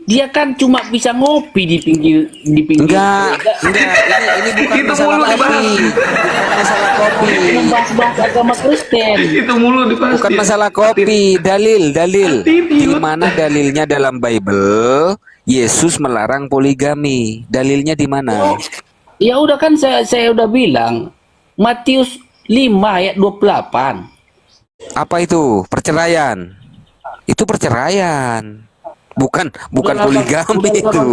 Dia kan cuma bisa ngopi di pinggir Enggak. Ini bukan Itu masalah mulu kopi. dibahas. Bukan masalah kopi. membahas agama Kristen. Itu mulu dibahas. Bukan dia. masalah kopi. Dalil. Di mana dalilnya dalam Bible? Yesus melarang poligami. Dalilnya di mana? Ya udah kan saya udah bilang Matius 5 ayat 28. Apa itu? Perceraian. Itu perceraian. Bukan Udah, poligami udah, itu.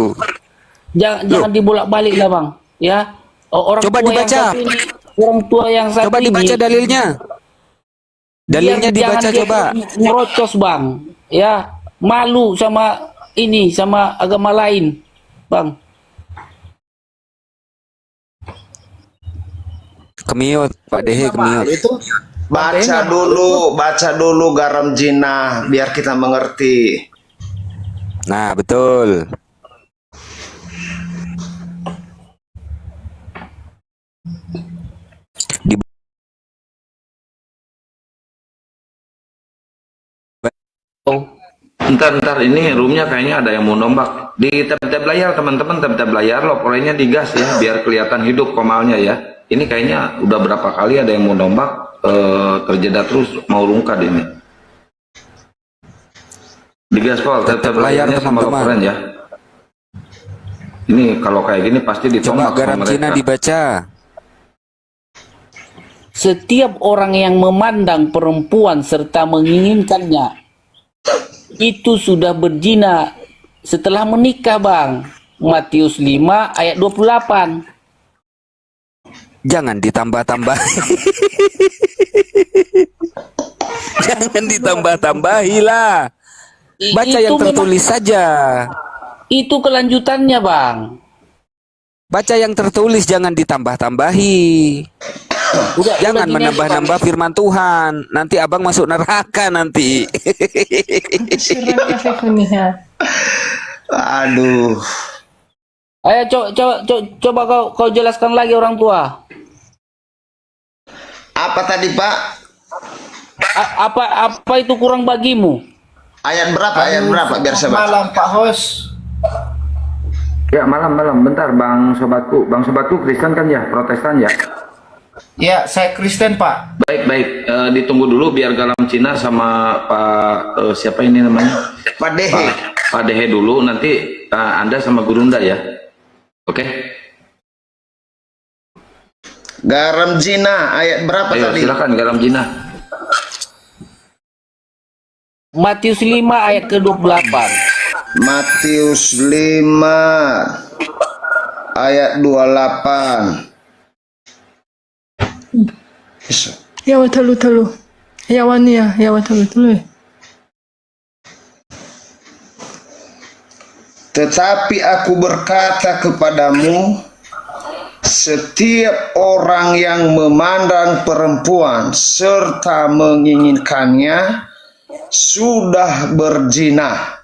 Jangan dibolak-balik lah bang. Ya. Orang Coba tua dibaca. Yang satu ini, orang tua yang satu Coba dibaca ini, dalilnya. Dalilnya biar dibaca jangan dia coba. ngerocos bang. Ya. Malu sama sama agama lain. Bang. Kemiut, Pak Dehe kemiut. Itu Baca dulu garam jinah biar kita mengerti. Nah, betul. Di Ntar ini roomnya kayaknya ada yang mau nombak. Di tab-tab layar teman-teman, tab-tab layar loh, polanya digas ya biar kelihatan hidup komalnya ya. Ini kayaknya udah berapa kali ada yang mau nombak, terjeda terus mau rungkad ini. Digas pol, tab-tab layarnya sama lokoran ya. Ini kalau kayak gini pasti coba ditombak garam sama Cina mereka. dibaca. Setiap orang yang memandang perempuan serta menginginkannya itu sudah berzina setelah menikah bang. Matius 5 ayat 28. Jangan ditambah-tambah. Jangan ditambah-tambahi lah. Baca yang tertulis saja. Itu kelanjutannya bang. Baca yang tertulis, jangan ditambah-tambahi. Jangan gini aja, menambah-nambah firman Tuhan. Nanti abang masuk neraka nanti. Aduh. Ayo coba kau jelaskan lagi orang tua. Apa tadi Pak? Apa itu kurang bagimu? Ayat berapa biar saya baca. malam Pak Hos. Ya malam bentar bang sobatku Kristen kan ya, Protestan ya. Ya, saya Kristen Pak. Baik, ditunggu dulu biar garam Cina sama Pak siapa ini namanya? Pak Dehe. Pak Dehe dulu, nanti Anda sama Gurunda ya. Oke? Garam Cina ayat berapa Ayo tadi? silakan garam Cina. Matius 5 ayat ke-28. Matius 5 ayat 28. Ya telu. Ya wania, ya telu. Tetapi aku berkata kepadamu, setiap orang yang memandang perempuan serta menginginkannya sudah berzina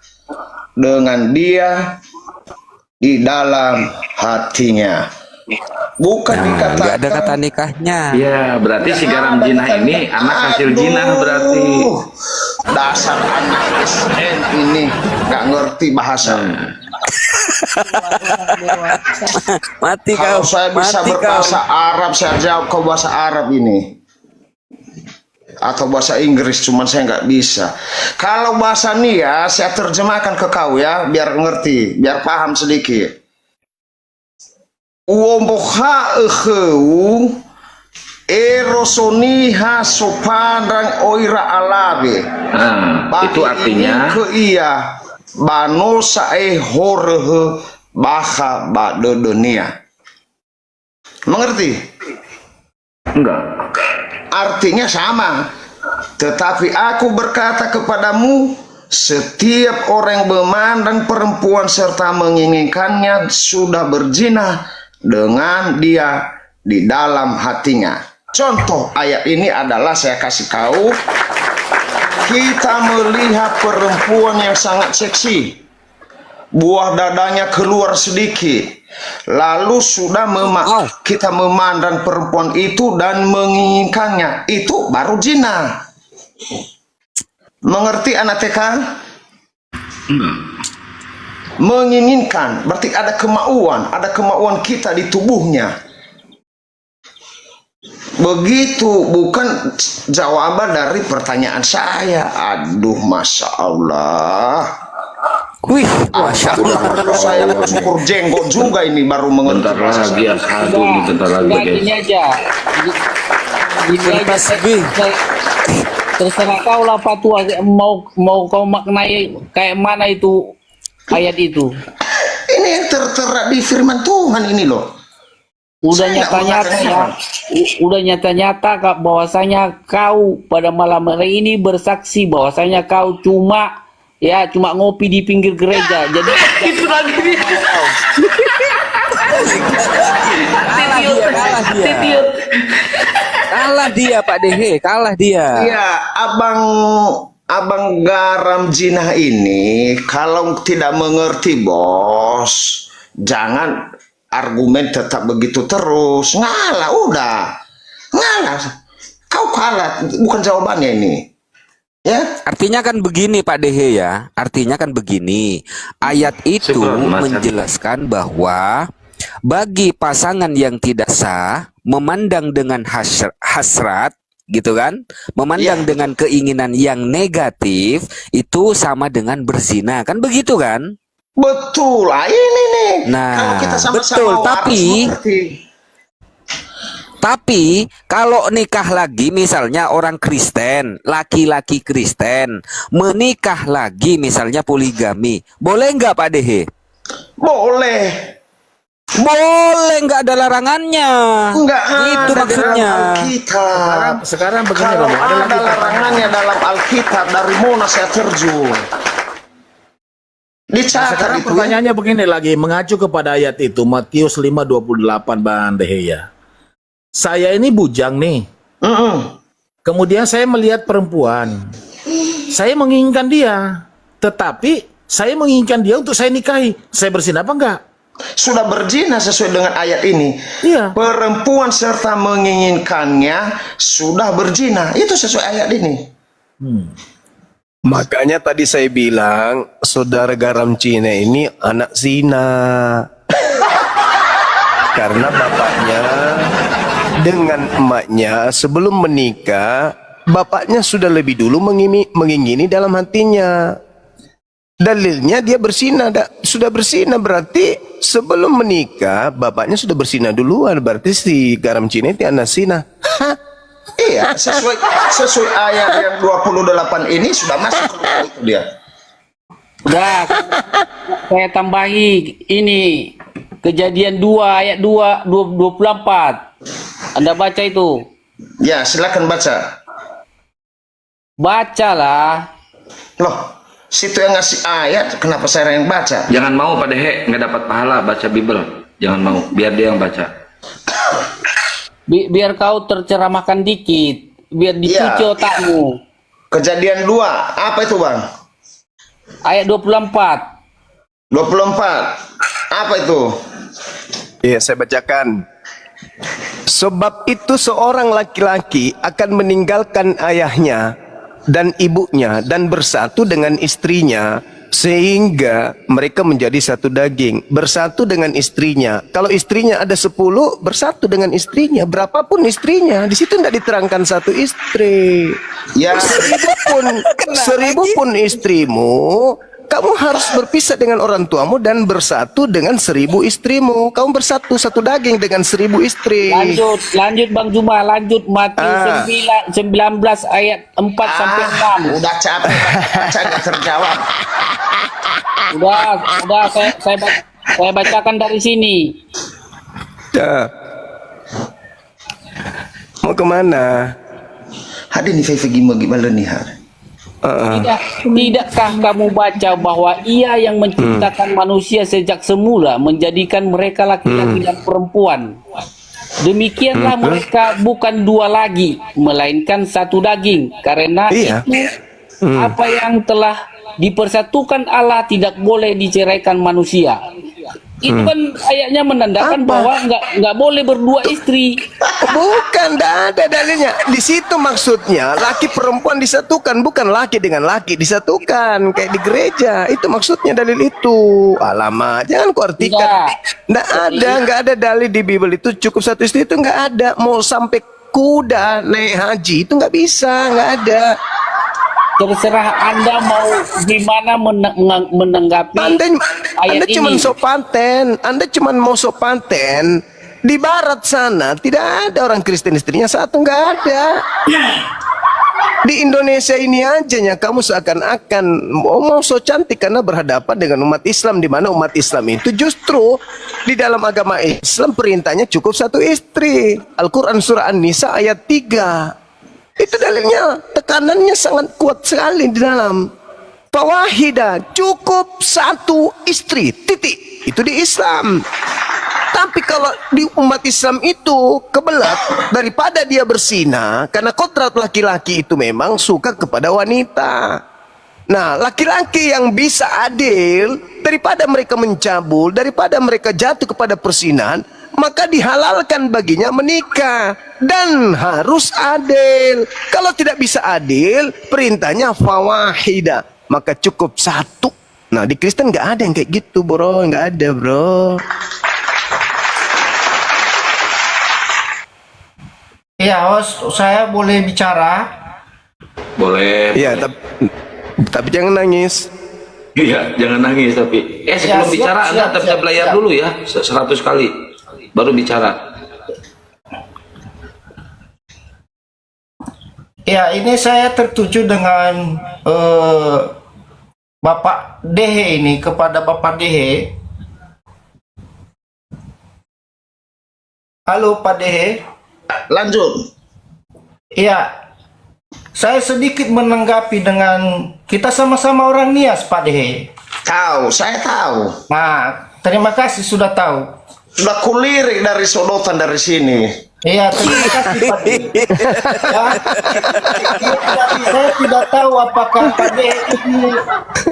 dengan dia di dalam hatinya. Bukan dikatakan. Nggak ada kata nikahnya. Iya, berarti si garam Cina ini anak hasil Cina berarti. Dasar anak SN ini nggak ngerti bahasa. Mati Kalau kau. saya bisa Mati berbahasa kau. Arab, saya jawab kau bahasa Arab ini. Atau bahasa Inggris, cuman saya nggak bisa. Kalau bahasa Nia, saya terjemahkan ke kau ya, biar ngerti, biar paham sedikit. Uomboha eheu erosoniha sopadang oira alabe. Nah, itu artinya ke iya bano sae horehe baha bade dunia. Mengerti? enggak. Artinya sama. Tetapi aku berkata kepadamu, setiap orang yang memandang perempuan serta menginginkannya sudah berzina dengan dia di dalam hatinya. Contoh ayat ini adalah saya kasih tahu, kita melihat perempuan yang sangat seksi, buah dadanya keluar sedikit, lalu sudah kita memandang perempuan itu dan menginginkannya, itu baru zina. Mengerti anak TK? menginginkan, berarti ada kemauan kita di tubuhnya. Begitu, bukan jawaban dari pertanyaan saya. Aduh, Masya Allah. Wih, Masya Allah. Saya syukur jenggot juga ini baru mengerti. Bentar lagi ashadu nih, bentar lagi Enggak, guys. gini aja. Gini aja. Terserah kau lah fatwa, mau kau maknai kayak mana itu ayat itu. Ini yang tertera di firman Tuhan ini loh. Udah Saya nggak nyata-nyata mengatakan ya. Udah nyata-nyata Kak, bahwasanya kau pada malam hari ini bersaksi bahwasanya kau cuma ngopi di pinggir gereja. Jadi itu lagi dia. Kalah dia Pak Dehe, kalah dia. Iya, abang garam jinah ini kalau tidak mengerti bos, jangan argumen tetap begitu terus. Ngalah udah. Ngalah. Kau kalah, bukan jawabannya ini. Ya. Artinya kan begini Pak Dehe ya. Artinya kan begini. Ayat itu menjelaskan bahwa bagi pasangan yang tidak sah memandang dengan hasrat gitu kan, memandang dengan keinginan yang negatif itu sama dengan berzina, kan begitu kan? Betul lah ini nih. Nah, kalau kita sama-sama betul, waras, tapi kalau nikah lagi misalnya orang Kristen, laki-laki Kristen menikah lagi misalnya poligami, boleh nggak Pak Dehe? boleh. Boleh, nggak ada larangannya. Enggak Itu ada maksudnya. dalam Alkitab. Sekarang begini Kalau Romo, ada lagi larangannya dalam Alkitab, dari mana saya terjun? Dicatat sekarang itu. pertanyaannya begini lagi, mengacu kepada ayat itu Matius 5:28 Bang Deheya. Saya ini bujang nih. Kemudian saya melihat perempuan. Saya menginginkan dia, tetapi saya menginginkan dia untuk saya nikahi. Saya berzina apa enggak? Sudah berzina sesuai dengan ayat ini. Iya. Perempuan serta menginginkannya sudah berzina. Itu sesuai ayat ini. Makanya tadi saya bilang saudara garam Cina ini anak zina. Karena bapaknya dengan emaknya sebelum menikah, bapaknya sudah lebih dulu mengingini dalam hatinya. Dalilnya dia berzina, sudah berzina berarti sebelum menikah bapaknya sudah berzina duluan, berarti si garam Cina itu anak zina. Iya, sesuai ayat yang 28 ini sudah masuk ke itu dia. Udah, saya tambahi ini Kejadian 2 ayat 24. Anda baca itu. Ya, silakan baca. Bacalah. Loh, situ yang ngasih ayat, kenapa saya yang baca? Jangan mau Pak Dehe, nggak dapat pahala baca Bible. Jangan mau, biar dia yang baca. Biar kau terceramahkan dikit, biar dicuci otakmu. Kejadian 2, apa itu Bang? Ayat 24. 24, apa itu? Iya, saya bacakan. Sebab itu seorang laki-laki akan meninggalkan ayahnya dan ibunya dan bersatu dengan istrinya, sehingga mereka menjadi satu daging, bersatu dengan istrinya. Kalau istrinya ada 10, bersatu dengan istrinya, berapapun istrinya. Di situ tidak diterangkan satu istri. Ya, 1000 pun istrimu, kamu harus berpisah dengan orang tuamu dan bersatu dengan 1000 istrimu. Kamu bersatu satu daging dengan 1000 istri. Lanjut Bang Juma, lanjut Matius 19 ayat 4 sampai 6. Udah capek, baca nggak terjawab. Udah saya bacakan dari sini. Ya. Mau kemana? Hadi nih Fefe gimana nih har? Tidakkah kamu baca bahwa Ia yang menciptakan manusia sejak semula menjadikan mereka laki-laki dan perempuan? Demikianlah mereka bukan dua lagi, melainkan satu daging. Karena itu apa yang telah dipersatukan Allah tidak boleh diceraikan manusia. Itu kan ayatnya menandakan bahwa nggak boleh berdua istri. Bukan, tidak ada dalilnya. Di situ maksudnya laki perempuan disatukan, bukan laki dengan laki disatukan kayak di gereja. Itu maksudnya dalil itu. Alamak, jangan ku artikan. Nggak ada dalil di Bible itu cukup satu istri, itu nggak ada. Mau sampai kuda naik haji itu nggak bisa, nggak ada. Terserah Anda mau gimana menanggapi Anda ayat cuma ini. sok paten, Anda cuma mau sok paten. Di barat sana tidak ada orang Kristen istrinya satu, nggak ada. Di Indonesia ini aja ya kamu seakan-akan mau so cantik karena berhadapan dengan umat Islam, di mana umat Islam itu justru di dalam agama Islam perintahnya cukup satu istri. Al-Quran surah An-Nisa ayat 3. Itu dalilnya, tekanannya sangat kuat sekali di dalam. Fawahida, cukup satu istri, titik. Itu di Islam. Tapi kalau di umat Islam itu kebelat, daripada dia berzina, karena kodrat laki-laki itu memang suka kepada wanita. Nah, laki-laki yang bisa adil, daripada mereka mencabul, daripada mereka jatuh kepada perzinahan, maka dihalalkan baginya menikah dan harus adil. Kalau tidak bisa adil, perintahnya fawahida, maka cukup satu. Nah, di Kristen nggak ada yang kayak gitu, bro, nggak ada, bro. Ya, host, saya boleh bicara? Boleh. Iya, tapi jangan nangis. Iya, jangan nangis tapi. Sebelum siap, bicara Anda siap, tetap siap, bayar siap. dulu ya, 100 kali. Baru bicara. Ya, ini saya tertuju dengan Bapak Dehe ini, kepada Bapak Dehe. Halo Pak Dehe. Lanjut. Iya, saya sedikit menanggapi dengan kita sama-sama orang Nias, Pak Dehe. Tahu, saya tahu. Nah, terima kasih sudah tahu. Sudah kulirik dari sodotan dari sini. Iya, terima kasih Pak Dehe. Ya, saya tidak tahu apakah Pak Dehe ini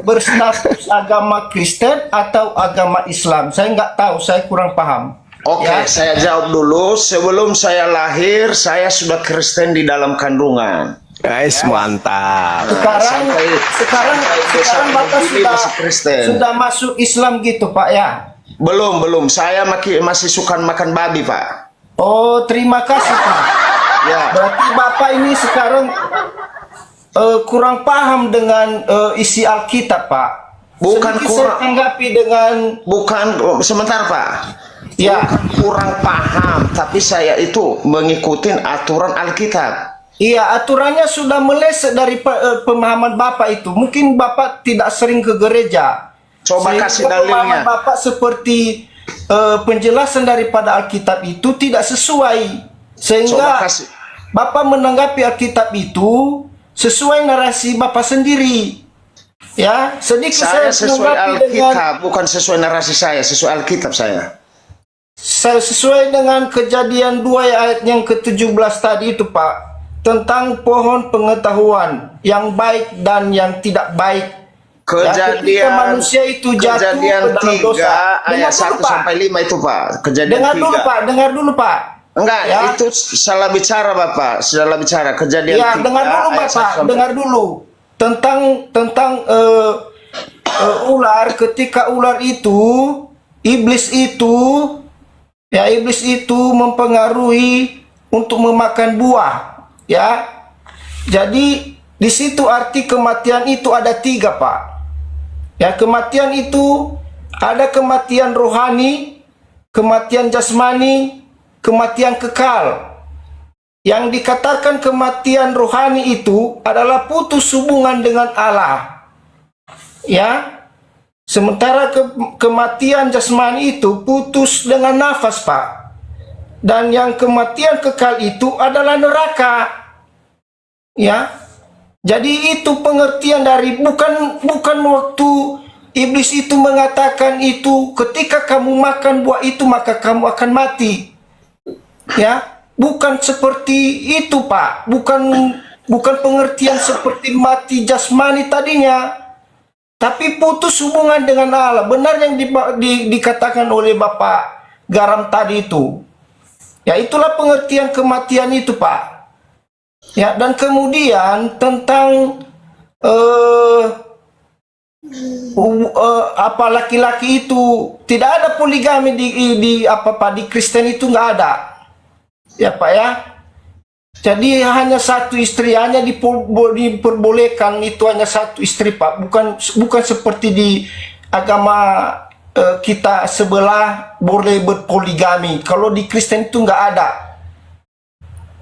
berstatus agama Kristen atau agama Islam. Saya nggak tahu, saya kurang paham. Oke, Ya. saya jawab dulu. Sebelum saya lahir, saya sudah Kristen di dalam kandungan. Guys, mantap. Sekarang Bapak masih Kristen. sudah masuk Islam gitu Pak ya? Belum. Saya masih suka makan babi, Pak. Oh, terima kasih Pak. Ya. Berarti Bapak ini sekarang kurang paham dengan isi Alkitab Pak. Bukan Sedikit kurang. saya tanggapi dengan Sebentar, Pak. ya. Kurang paham, tapi saya itu mengikuti aturan Alkitab. Iya, aturannya sudah meleset dari pemahaman Bapak itu. Mungkin Bapak tidak sering ke gereja. Coba Sehingga kasih dalilnya. pemahaman Bapak seperti penjelasan daripada Alkitab itu tidak sesuai. Sehingga Coba kasih. Bapak menanggapi Alkitab itu sesuai narasi Bapak sendiri. Ya, sedikit Saya sesuai menanggapi Alkitab, bukan sesuai narasi saya, sesuai Alkitab saya. Saya sesuai dengan Kejadian 2 ayat yang ke-17 tadi itu Pak, tentang pohon pengetahuan yang baik dan yang tidak baik. Ya, ketika manusia itu jatuh Kejadian ke dalam 3 dosa. ayat Dengar dulu, 1 Pak. sampai 5 itu, Pak. Kejadian Dengar 3. dulu Pak. Enggak, Ya. itu salah bicara, Bapak. Salah bicara. Kejadian Ya, 3 dengar dulu ayat 1 Bapak, sampai- dengar dulu tentang ular. Ketika ular itu, iblis itu mempengaruhi untuk memakan buah, ya. Jadi di situ arti kematian itu ada 3 Pak. Ya, kematian itu ada kematian rohani, kematian jasmani, kematian kekal. Yang dikatakan kematian rohani itu adalah putus hubungan dengan Allah. Ya. Sementara kematian jasmani itu putus dengan nafas, Pak. Dan yang kematian kekal itu adalah neraka. Ya. Jadi itu pengertian dari bukan waktu iblis itu mengatakan itu ketika kamu makan buah itu maka kamu akan mati. Ya. Bukan seperti itu, Pak. Bukan pengertian seperti mati jasmani tadinya. tapi putus hubungan dengan Allah. Benar yang dikatakan oleh Bapak Garam tadi itu. Ya, itulah pengertian kematian itu, Pak. Ya, dan kemudian tentang laki-laki itu tidak ada poligami di Kristen itu nggak ada. Ya, Pak ya. Jadi hanya satu istri, hanya diperbolehkan itu hanya satu istri, Pak. Bukan seperti di agama kita sebelah boleh berpoligami. Kalau di Kristen itu nggak ada.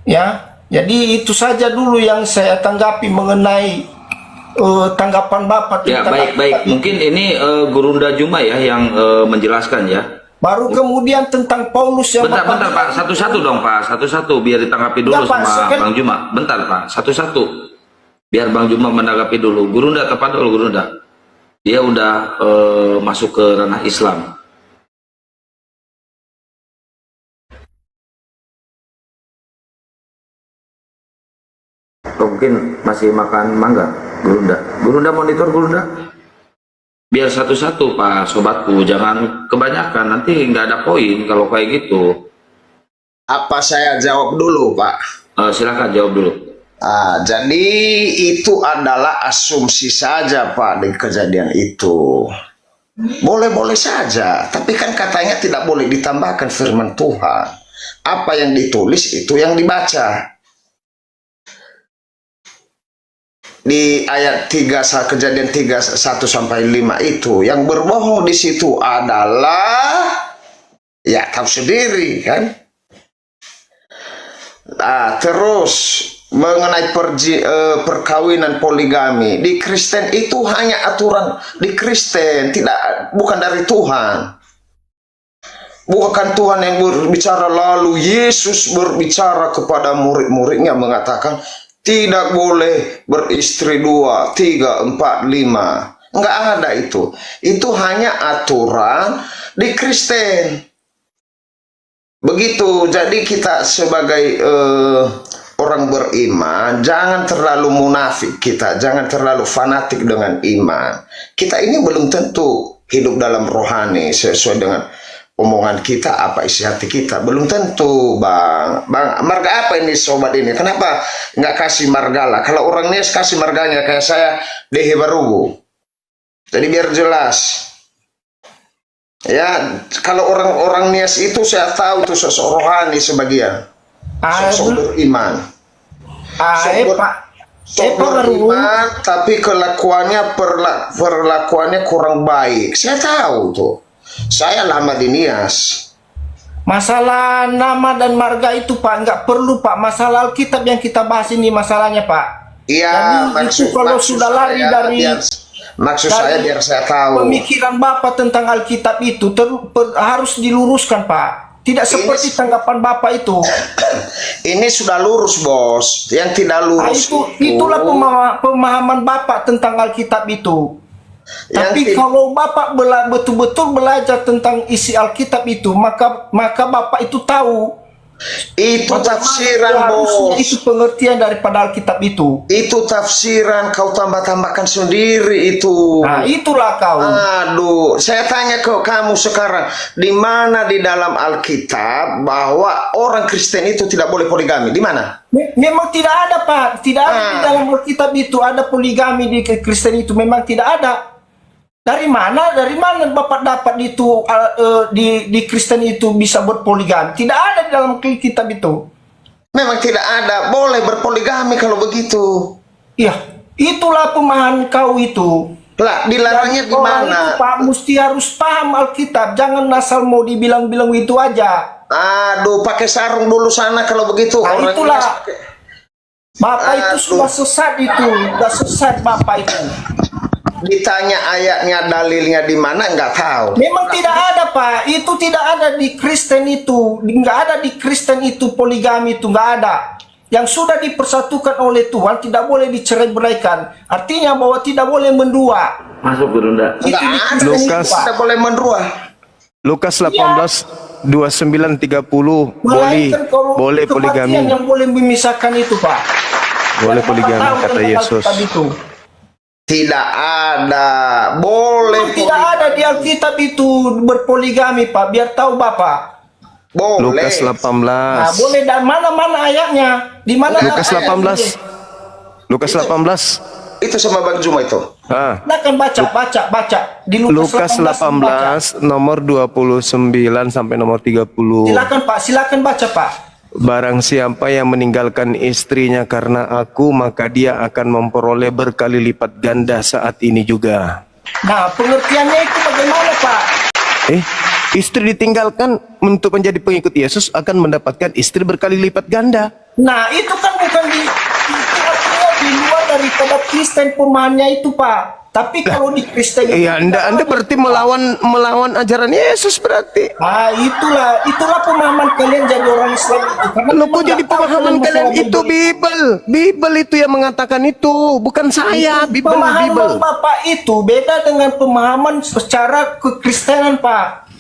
Ya, jadi itu saja dulu yang saya tanggapi mengenai tanggapan Bapak. Ya, baik. Mungkin ini Gurunda Juma ya yang menjelaskan ya. Baru kemudian tentang Paulus yang bentar Pak, satu-satu dong Pak, satu-satu biar ditanggapi dulu sama Bang Juma. Bentar Pak, satu-satu biar Bang Juma menanggapi dulu. Gurunda, tepat dulu Gurunda. Dia udah masuk ke ranah Islam. Atau mungkin masih makan mangga, Gurunda. Gurunda monitor Gurunda. Biar satu-satu Pak sobatku, jangan kebanyakan, nanti nggak ada poin kalau kayak gitu. Apa saya jawab dulu, Pak? Silakan jawab dulu. Jadi itu adalah asumsi saja, Pak, di kejadian itu. Boleh-boleh saja, tapi kan katanya tidak boleh ditambahkan firman Tuhan. Apa yang ditulis itu yang dibaca. Di ayat 3 kejadian 3:1 sampai 5 itu yang berbohong di situ adalah ya tahu sendiri kan. Terus mengenai perkawinan poligami di Kristen itu hanya aturan di Kristen, bukan dari Tuhan. Bukan Tuhan yang berbicara, lalu Yesus berbicara kepada murid-muridnya mengatakan tidak boleh beristri 2, 3, 4, 5. Enggak ada itu. Itu hanya aturan di Kristen. Begitu. Jadi kita sebagai orang beriman, jangan terlalu munafik kita. Jangan terlalu fanatik dengan iman. Kita ini belum tentu hidup dalam rohani sesuai dengan omongan kita, apa isi hati kita, belum tentu, Bang. Marga apa ini sobat ini? Kenapa nggak kasih margalah? Kalau orang Nias kasih marganya, kayak saya Dehe Barugu. Jadi biar jelas. Ya, kalau orang Nias itu saya tahu itu sosok rohani sebagian, sosok beriman, sosok beriman, tapi perlakuannya kurang baik. Saya tahu tuh. Saya lama di Nias. Masalah nama dan marga itu, Pak, nggak perlu, Pak. Masalah Alkitab yang kita bahas ini masalahnya, Pak. Iya, maksud sudah lari dari saya biar saya tahu. Pemikiran Bapak tentang Alkitab itu harus diluruskan, Pak. Tidak seperti tanggapan Bapak itu. Ini sudah lurus, Bos. Yang tidak lurus itulah pemahaman Bapak tentang Alkitab itu. Tapi kalau Bapak betul-betul belajar tentang isi Alkitab itu, maka Bapak itu tahu. Itu tafsiran, Bos. Itu pengertian daripada Alkitab itu. Itu tafsiran, kau tambah-tambahkan sendiri itu. Nah, itulah kau. Aduh, saya tanya ke kamu sekarang, di mana di dalam Alkitab bahwa orang Kristen itu tidak boleh poligami? Di mana? Memang tidak ada, Pak. Tidak ada di dalam Alkitab itu ada poligami di Kristen itu. Memang tidak ada. Dari mana Bapak dapat itu di Kristen itu bisa berpoligami? Tidak ada di dalam kitab itu. Memang tidak ada. Boleh berpoligami kalau begitu. Iya, itulah pemahaman kau itu. Lah, dilarangnya di mana? Pak, mesti harus paham Alkitab. Jangan asal mau dibilang-bilang itu aja. Aduh, pakai sarung dulu sana kalau begitu. Nah, itulah. Bapak itu sudah sesat itu. Sudah sesat Bapak itu. Ditanya ayatnya, dalilnya di mana, nggak tahu. Memang tidak ada, Pak. Itu tidak ada di Kristen itu. Nggak ada di Kristen itu poligami itu, nggak ada. Yang sudah dipersatukan oleh Tuhan tidak boleh dicerai-beraikan. Artinya bahwa tidak boleh mendua. Masuk Gurunda. Lukas tidak boleh mendua. Lukas 18 29-30 boleh poligami. Yang boleh memisahkan itu, Pak. Boleh poligami kata Yesus. Tidak ada. Boleh. Tidak ada di Alkitab itu berpoligami, Pak. Biar tahu Bapak. Boleh. Lukas 18. Nah, boleh dan mana-mana ayatnya? Di mana? Lukas ayatnya? 18. Lukas 18. Itu sama Bang Zuma itu. Silakan baca. Di Lukas 18 nomor 29 sampai nomor 30. Silakan Pak, silakan baca Pak. Barang siapa yang meninggalkan istrinya karena aku, maka dia akan memperoleh berkali lipat ganda saat ini juga. Nah, pengertiannya itu bagaimana Pak? Istri ditinggalkan untuk menjadi pengikut Yesus akan mendapatkan istri berkali lipat ganda. Nah, itu kan bukan itu artinya di luar daripada Kristen pemahamannya itu Pak. Tapi kalau di Kristen itu, iya, Anda berarti melawan ajaran Yesus berarti. Itulah pemahaman kalian jadi orang Islam itu. Loh, kok jadi pemahaman kalian itu Bible itu yang mengatakan itu, bukan saya. Pemahaman Bapak itu beda dengan pemahaman secara kekristenan Pak.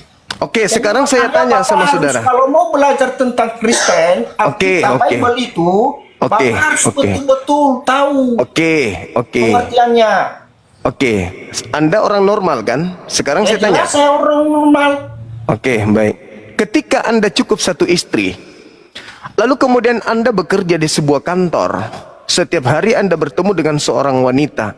Oke, sekarang saya tanya sama saudara. Kalau mau belajar tentang Kristen, Bible itu, Bapak harus betul-betul tahu pengertiannya. Oke, Anda orang normal kan? Sekarang saya tanya. Saya orang normal. Oke, baik. Ketika Anda cukup satu istri, lalu kemudian Anda bekerja di sebuah kantor, setiap hari Anda bertemu dengan seorang wanita,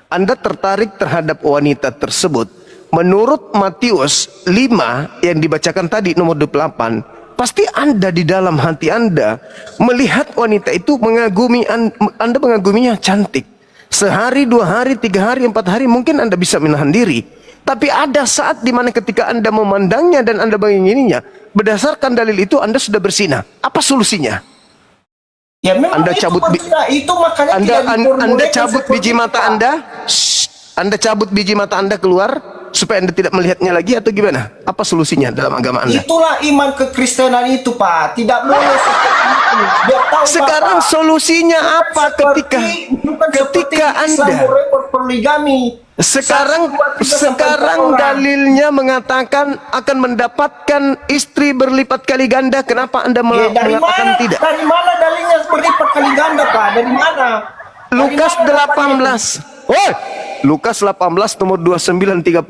Anda tertarik terhadap wanita tersebut. Menurut Matius 5 yang dibacakan tadi nomor 28, pasti Anda di dalam hati Anda melihat wanita itu Anda mengaguminya cantik. Sehari, 2 hari, 3 hari, 4 hari mungkin Anda bisa menahan diri. Tapi ada saat dimana ketika Anda memandangnya dan Anda mengingininya, berdasarkan dalil itu Anda sudah bersinah. Apa solusinya? Ya memang Anda cabut itu makanya Anda cabut biji mata Anda. Anda cabut biji mata Anda keluar supaya Anda tidak melihatnya lagi atau gimana? Apa solusinya dalam agama Anda? Itulah iman kekristenan itu Pak. Tidak boleh seperti itu. Biar tahu sekarang Bapak, solusinya apa ketika Anda berpoligami? Sekarang dalilnya mengatakan akan mendapatkan istri berlipat kali ganda. Kenapa Anda mengatakan tidak? Dari mana dalilnya berlipat kali ganda Pak? Dari mana? Lukas 18. Lukas 18 nomor 29-30.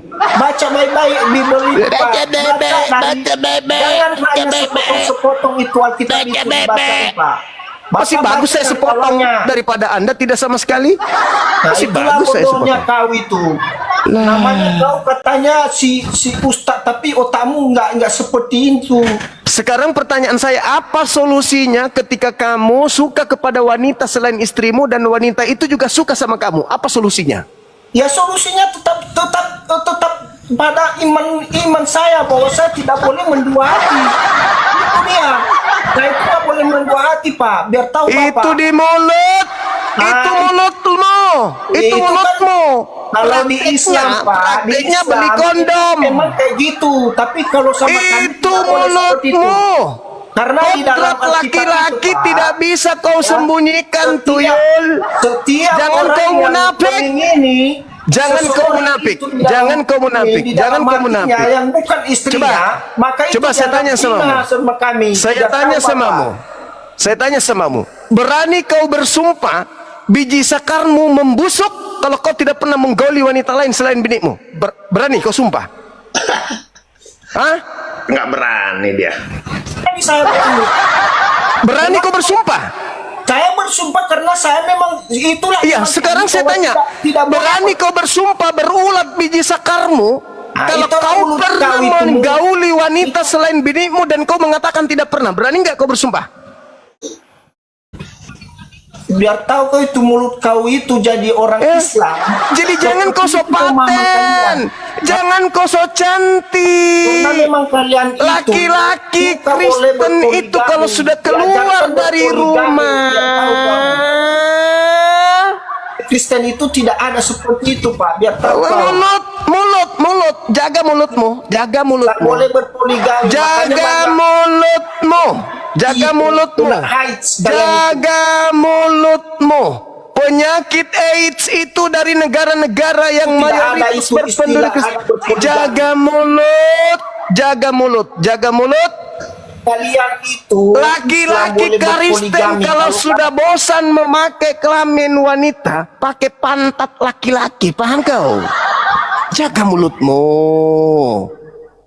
Baca baik-baik Bible itu Pak. Jangan hanya sepotong-sepotong itu Alkitab itu dibaca Pak. Masih bagus saya sepotong daripada Anda tidak sama sekali. Masih bagus saya sepotong. Kau itu. Namanya kau katanya si ustaz tapi otakmu nggak seperti itu. Sekarang pertanyaan saya, apa solusinya ketika kamu suka kepada wanita selain istrimu dan wanita itu juga suka sama kamu? Apa solusinya? Ya solusinya tetap pada iman saya bahwa saya tidak boleh mendua hati. Itu dia. Saya tidak boleh mendua hati Pak. Biar tahu Bapak. Itu di mulut. Itu mulutmu. Itu mulutmu. Kalau di Islam Pak, di Islam beli kondom. Memang kayak gitu. Tapi kalau sama kami itu mulutmu. Karena di dalam laki-laki tidak bisa kau sembunyikan tuyul. Jangan kau munafik. Jangan kau munafik. Jangan kau munafik. Jangan kau munafik. Yang bukan istrinya, maka itu coba saya tanya sama kami. Saya tanya samamu. Saya tanya samamu. Berani kau bersumpah biji sakarmu membusuk kalau kau tidak pernah menggauli wanita lain selain binikmu? Berani kau sumpah? Hah? Nggak berani dia. Berani kau bersumpah? Saya bersumpah karena saya memang itulah. Iya, sekarang saya tanya, berani kau bersumpah berulat biji sakarmu kalau kau pernah menggauli wanita selain binikmu dan kau mengatakan tidak pernah? Berani nggak kau bersumpah? Biar tahu kau itu mulut kau itu jadi orang Islam. Jadi jangan kau sok paten, jangan kau sok cantik. Karena memang kalian itu laki-laki Kristen itu kalau sudah keluar dari rumah, Kristen itu tidak ada seperti itu Pak. Biar tahu mulut, jaga mulutmu, jaga mulutmu. Boleh berpoligami. Jaga mulutmu. Jaga mulutmu. Jaga mulutmu. Penyakit AIDS itu dari negara-negara yang mayoritas berpenduduk. Jaga mulut. Jaga mulut. Jaga mulut. kalian itu Laki-laki Kristen kalau sudah bosan memakai kelamin wanita, pakai pantat laki-laki, paham kau? Jaga mulutmu.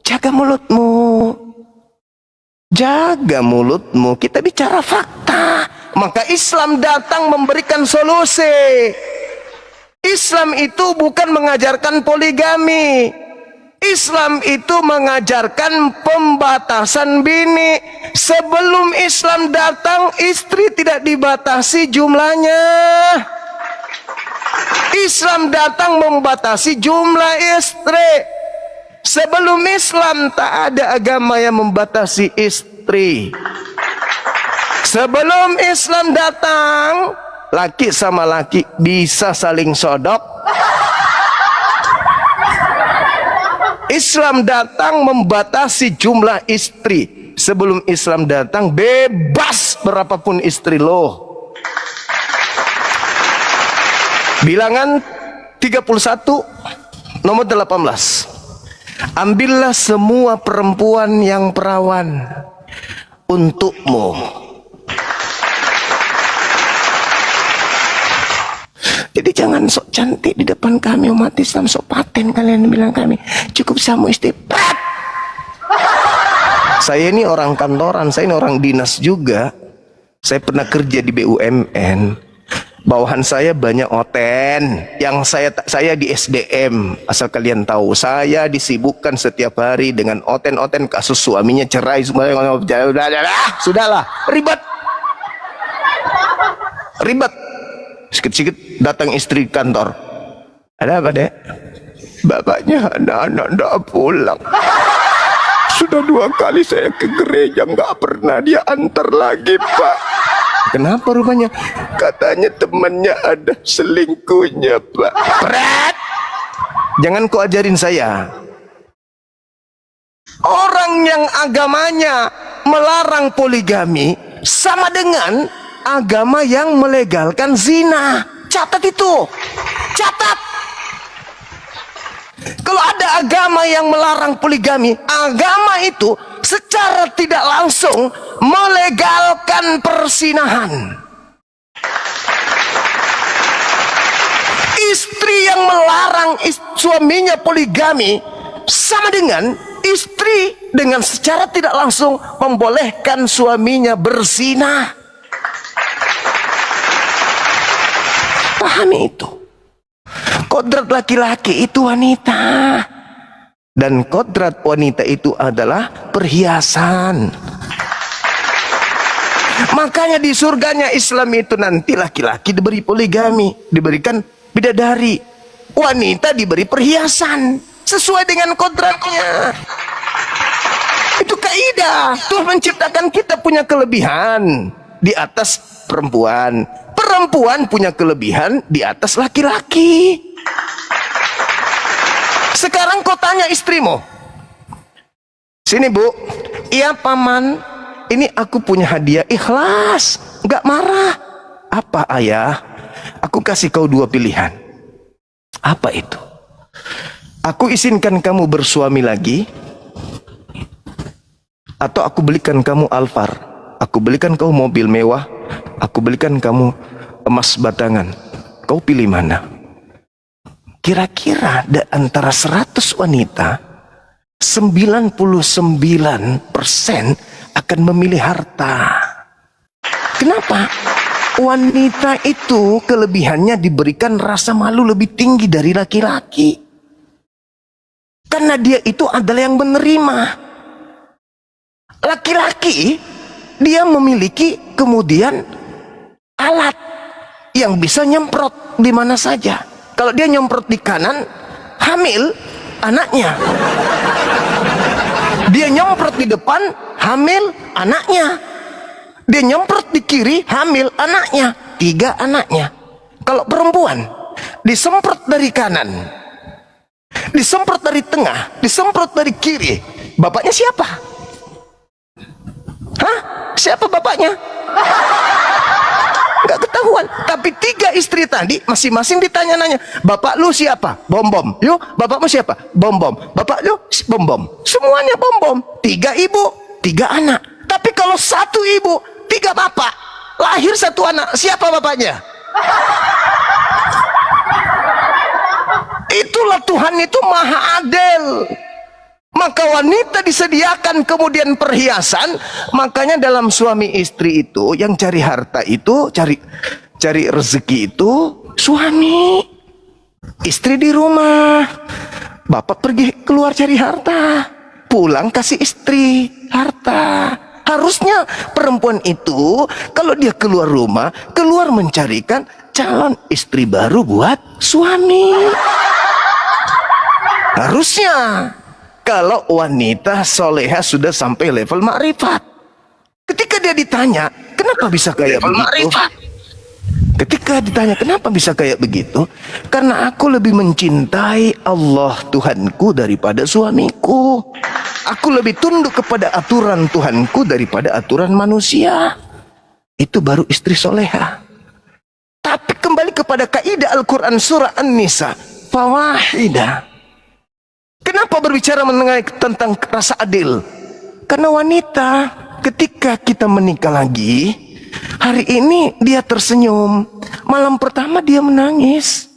Jaga mulutmu. Jaga mulutmu. Kita bicara fakta. Maka Islam datang memberikan solusi. Islam itu bukan mengajarkan poligami. Islam itu mengajarkan pembatasan bini. Sebelum Islam datang, istri tidak dibatasi jumlahnya. Islam datang membatasi jumlah istri. Sebelum Islam tak ada agama yang membatasi istri. Sebelum Islam datang, laki sama laki bisa saling sodok. Islam datang membatasi jumlah istri. Sebelum Islam datang, bebas berapapun istri lo. Bilangan 31 nomor 18. Ambillah semua perempuan yang perawan untukmu. Jadi jangan sok cantik di depan kami umat Islam, sok paten kalian bilang kami. Cukup sama istri. Saya ini orang kantoran, saya ini orang dinas juga. Saya pernah kerja di BUMN. Bawahan saya banyak oten. Yang saya di SDM. Asal kalian tahu, saya disibukkan setiap hari dengan oten-oten kasus suaminya cerai. Sudahlah, ribet. Ribet. Sikit-sikit datang istri kantor. Ada apa, Dek? Bapaknya anak-anak tidak pulang. Sudah 2 kali saya ke gereja, nggak pernah dia antar lagi, Pak. Kenapa rupanya? Katanya temannya ada selingkuhnya, Pak. Pret! Jangan kau ajarin saya. Orang yang agamanya melarang poligami sama dengan agama yang melegalkan zina. Catat itu. Catat. Kalau ada agama yang melarang poligami, agama itu secara tidak langsung melegalkan persinahan. Istri yang melarang suaminya poligami sama dengan istri dengan secara tidak langsung membolehkan suaminya berzina. Pahami itu. Kodrat laki-laki itu wanita. Dan kodrat wanita itu adalah perhiasan. Makanya di surganya Islam itu nanti laki-laki diberi poligami, diberikan bidadari. Wanita diberi perhiasan sesuai dengan kodratnya. Itu kaidah. Tuhan menciptakan kita punya kelebihan di atas perempuan. Perempuan punya kelebihan di atas laki-laki. Sekarang kau tanya istrimu. Sini, Bu. Iya, Paman. Ini aku punya hadiah. Ikhlas. Enggak marah. Apa, Ayah? Aku kasih kau 2 pilihan. Apa itu? Aku izinkan kamu bersuami lagi. Atau aku belikan kamu Alphard. Aku belikan kamu mobil mewah. Aku belikan kamu emas batangan. Kau pilih mana? Kira-kira antara 100 wanita, 99% akan memilih harta. Kenapa? Wanita itu kelebihannya diberikan rasa malu lebih tinggi dari laki-laki. Karena dia itu adalah yang menerima. Laki-laki, dia memiliki kemudian alat yang bisa nyemprot di mana saja. Kalau dia nyemprot di kanan, hamil anaknya. Dia nyemprot di depan, hamil anaknya. Dia nyemprot di kiri, hamil anaknya. 3 anaknya. Kalau perempuan, disemprot dari kanan, disemprot dari tengah, disemprot dari kiri. Bapaknya siapa? Hah? Siapa bapaknya? Gak ketahuan. Tapi 3 istri tadi masing-masing ditanya-nanya, bapak lu siapa? Bom-bom. Yuk, bapakmu siapa? Bom-bom. Bapak lu? Bom-bom. Semuanya bom-bom. 3 ibu, 3 anak. Satu ibu, 3 bapak. Lahir 1 anak. Siapa bapaknya? Itulah Tuhan itu maha adil. Maka wanita disediakan kemudian perhiasan. Makanya dalam suami istri itu, yang cari harta itu, cari rezeki itu suami. Istri di rumah, bapak pergi keluar cari harta, pulang kasih istri harta. Harusnya perempuan itu kalau dia keluar rumah, keluar mencarikan calon istri baru buat suami. Harusnya kalau wanita soleha sudah sampai level makrifat, ketika dia ditanya kenapa bisa kayak begitu, ketika ditanya kenapa bisa kayak begitu, karena aku lebih mencintai Allah Tuhanku daripada suamiku. Aku lebih tunduk kepada aturan Tuhanku daripada aturan manusia. Itu baru istri soleha. Tapi kembali kepada kaidah Al-Quran surah An-Nisa, fawahidah. Kenapa berbicara mengenai tentang rasa adil? Karena wanita ketika kita menikah lagi, hari ini dia tersenyum, malam pertama dia menangis.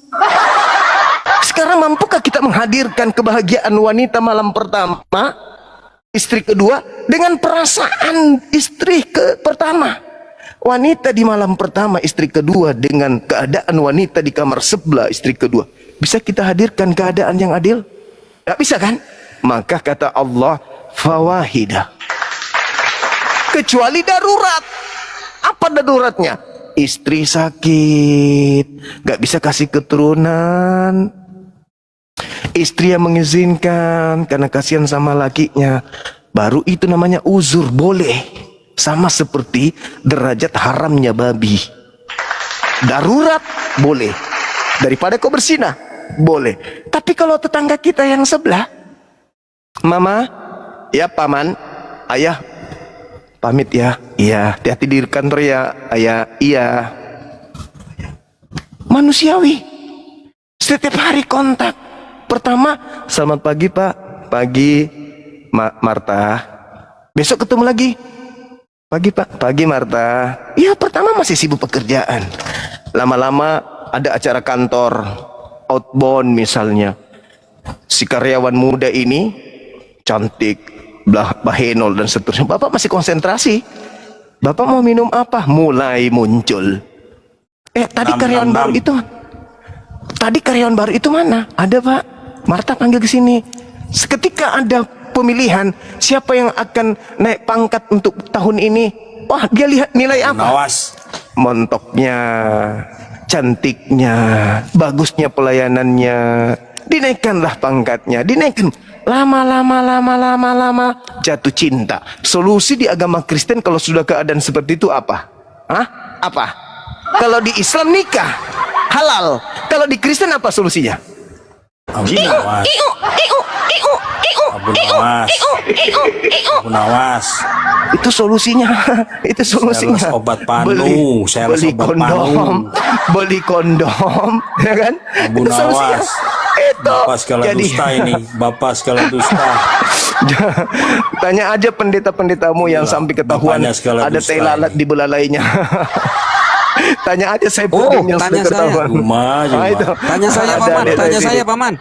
Sekarang mampukah kita menghadirkan kebahagiaan wanita malam pertama, istri kedua, dengan perasaan istri pertama? Wanita di malam pertama, istri kedua, dengan keadaan wanita di kamar sebelah, istri kedua. Bisa kita hadirkan keadaan yang adil? Gak bisa kan? Maka kata Allah, fawahidah. Kecuali darurat. Apa daruratnya? Istri sakit, gak bisa kasih keturunan. Istri yang mengizinkan karena kasihan sama lakinya, baru itu namanya uzur, boleh. Sama seperti derajat haramnya babi. Darurat boleh. Daripada kau bersinah, boleh. Tapi kalau tetangga kita yang sebelah, mama, ya paman, ayah, pamit ya, iya, hati-hati di kantor ya, ayah, iya. Manusiawi. Setiap hari kontak. Pertama, selamat pagi pak, pagi Marta. Besok ketemu lagi, pagi pak, pagi Marta. Ya pertama masih sibuk pekerjaan. Lama-lama ada acara kantor, outbound misalnya. Si karyawan muda ini cantik, bahenol dan seterusnya. Bapak masih konsentrasi. Bapak mau minum apa? Mulai muncul. Tadi karyawan baru itu. Tadi karyawan baru itu mana? Ada pak. Marta panggil ke sini. Seketika ada pemilihan siapa yang akan naik pangkat untuk tahun ini. Wah, dia lihat nilai apa? Nawas. Montoknya, cantiknya, bagusnya pelayanannya. Dinaikkanlah pangkatnya, dinaikkan. Lama jatuh cinta. Solusi di agama Kristen kalau sudah keadaan seperti itu apa? Hah? Apa? Kalau di Islam nikah halal. Kalau di Kristen apa solusinya? Abu Nawas. Itu solusinya. Itu solusinya. Sales obat panu, beli kondom, beli kondom, ya kan? Abu Itu solusinya. Nawas. Itu. Bapak segala dusta ini, Bapak segala dusta. Tanya aja pendeta-pendetamu yang sampai ketahuan ada tai lalat di belalainya. Tanya aja saya yang tanya sudah ketahuan. Tanya saya paman, tanya saya paman.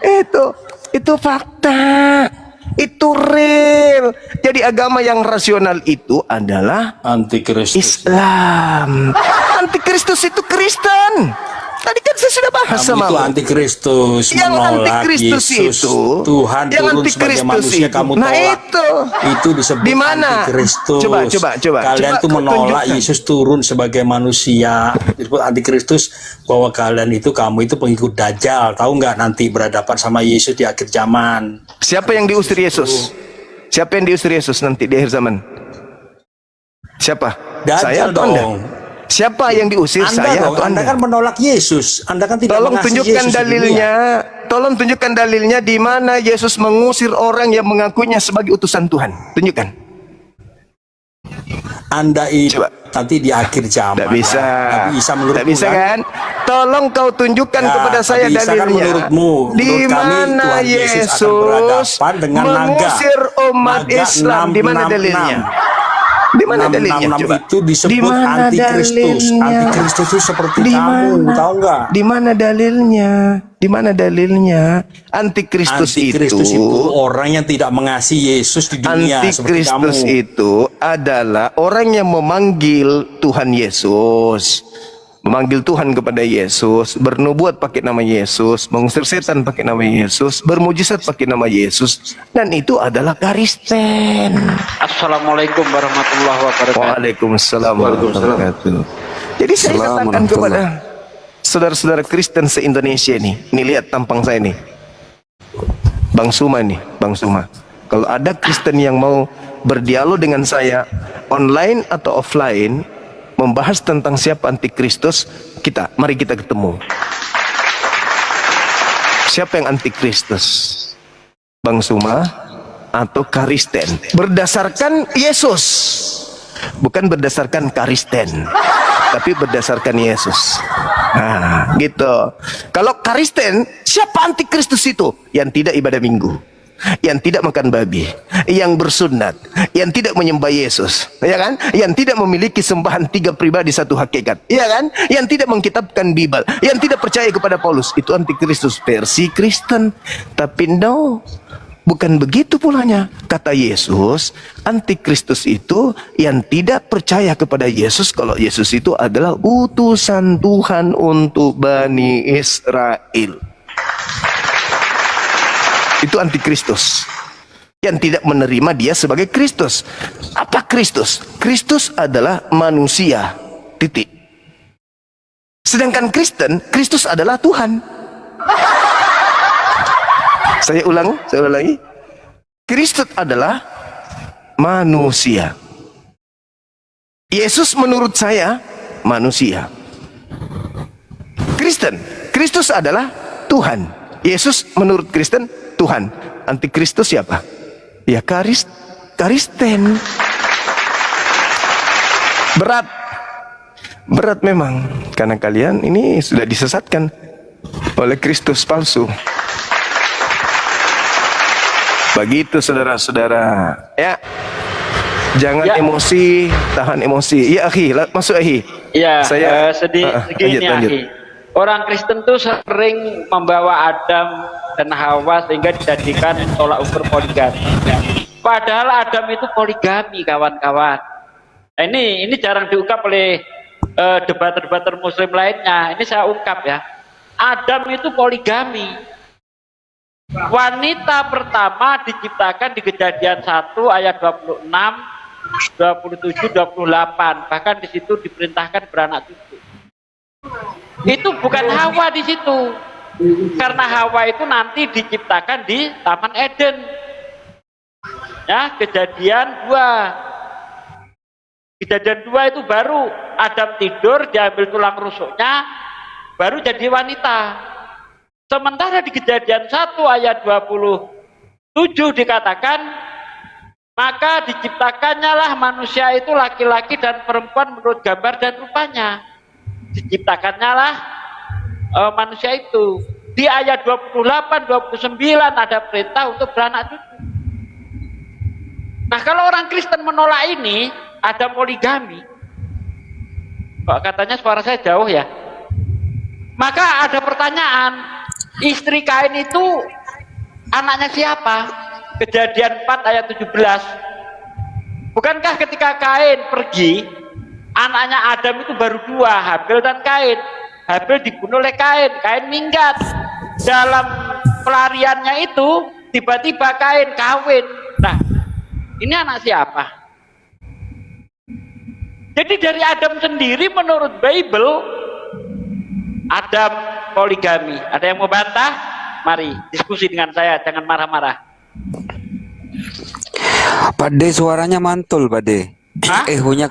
Itu fakta. Itu real. Jadi agama yang rasional itu adalah antikristus. Islam. Antikristus itu Kristen. Tadi kan saya sudah bahas sama itu antikristus, yang menolak antikristus Yesus, itu Tuhan yang turun sebagai manusia itu. kamu Nah tolak. Itu disebut di mana? antikristus. Coba. Kalian Coba itu menolak tunjukkan. Yesus turun sebagai manusia. Disebut antikristus, bahwa kalian itu, kamu itu pengikut Dajjal. Tahu nggak nanti berhadapan sama Yesus di akhir zaman? Siapa yang diusir Yesus? Siapa yang diusir Yesus nanti di akhir zaman? Siapa? Dajjal Saya atau dong. Anda? Siapa yang diusir? Anda Saya dong, atau Anda kan menolak Yesus. Anda kan tidak Tolong mengasihi tunjukkan Yesus di dalilnya. Tolong tunjukkan dalilnya di mana Yesus mengusir orang yang mengakuinya sebagai utusan Tuhan. Tunjukkan. Anda itu nanti di akhir zaman. Tidak bisa. Nabi Isa menurutmu, Tidak bisa kan? Tolong kau tunjukkan kepada saya Nabi Isa kan dalilnya. menurutmu. Di Menurut kami, mana Tuhan Yesus akan berhadapan dengan naga. mengusir umat Naga Islam? Di mana 666. dalilnya? Di mana dalilnya? 666 Coba. itu disebut Di mana antikristus. dalilnya? Antikristus itu seperti Di kamu, tahu nggak? Di mana dalilnya? Di mana dalilnya? Antikristus Antikristus itu orang yang tidak mengasihi Yesus di dunia seperti kamu. Antikristus itu adalah orang yang memanggil Tuhan Yesus, memanggil Tuhan kepada Yesus, bernubuat pakai nama Yesus, mengusir setan pakai nama Yesus, bermujizat pakai nama Yesus, dan itu adalah Kristen. Assalamualaikum warahmatullahi wabarakatuh. Waalaikumsalam warahmatullahi wabarakatuh. Jadi saya katakan kepada saudara-saudara Kristen se-Indonesia ini lihat tampang saya nih, Bang Suma nih, Bang Suma. Kalau ada Kristen yang mau berdialog dengan saya, online atau offline, membahas tentang siapa antikristus, mari kita ketemu. Siapa yang antikristus? Bang Suma atau Kristen? Berdasarkan Yesus, bukan berdasarkan Kristen, tapi berdasarkan Yesus. Nah, gitu. Kalau Kristen, siapa antikristus itu? Yang tidak ibadah minggu, yang tidak makan babi, yang bersunat, yang tidak menyembah Yesus, ya kan? Yang tidak memiliki sembahan 3 pribadi 1 hakikat, ya kan? Yang tidak mengkitabkan Bible, yang tidak percaya kepada Paulus, itu antikristus versi Kristen. Tapi no, bukan begitu pulanya. Kata Yesus, antikristus itu yang tidak percaya kepada Yesus kalau Yesus itu adalah utusan Tuhan untuk Bani Israel. Itu antikristus yang tidak menerima dia sebagai Kristus. Apa Kristus? Kristus adalah manusia, titik. Sedangkan Kristen, Kristus adalah Tuhan. Saya ulang lagi. Kristus adalah manusia. Yesus menurut saya manusia. Kristen, Kristus adalah Tuhan. Yesus menurut Kristen Tuhan. Antikristus siapa? Ya Kristen. Berat memang, karena kalian ini sudah disesatkan oleh Kristus palsu. Begitu saudara-saudara, ya. Jangan emosi, tahan emosi. Ya akhi, masuk akhi. Ya, saya segini akhi. Orang Kristen tuh sering membawa Adam dan Hawa sehingga dijadikan tolak ukur poligami. Padahal Adam itu poligami, kawan-kawan. Nah, ini jarang diungkap oleh debater-debater Muslim lainnya. Ini saya ungkap ya. Adam itu poligami. Wanita pertama diciptakan di Kejadian 1 ayat 26, 27, 28. Bahkan di situ diperintahkan beranak cucu. Itu bukan Hawa di situ. Karena Hawa itu nanti diciptakan di Taman Eden. Ya, Kejadian 2. Kejadian 2 itu baru Adam tidur, diambil tulang rusuknya, baru jadi wanita. Sementara di Kejadian 1 ayat 27 dikatakan, maka diciptakannya lah manusia itu laki-laki dan perempuan menurut gambar dan rupanya. Diciptakannya lah manusia itu. Di ayat 28, 29 ada perintah untuk beranak cucu. Nah, kalau orang Kristen menolak ini, ada poligami. Kok katanya suara saya jauh ya? Maka ada pertanyaan, istri Kain itu anaknya siapa? Kejadian 4 ayat 17. Bukankah ketika Kain pergi, anaknya Adam itu baru 2, Habil dan Kain. Habil dibunuh oleh Kain, Kain minggat. Dalam pelariannya itu, tiba-tiba Kain kawin. Nah, ini anak siapa? Jadi dari Adam sendiri menurut Bible, Adam poligami. Ada yang mau bantah? Mari diskusi dengan saya, jangan marah-marah. Pak De, suaranya mantul Pak De. Ehonya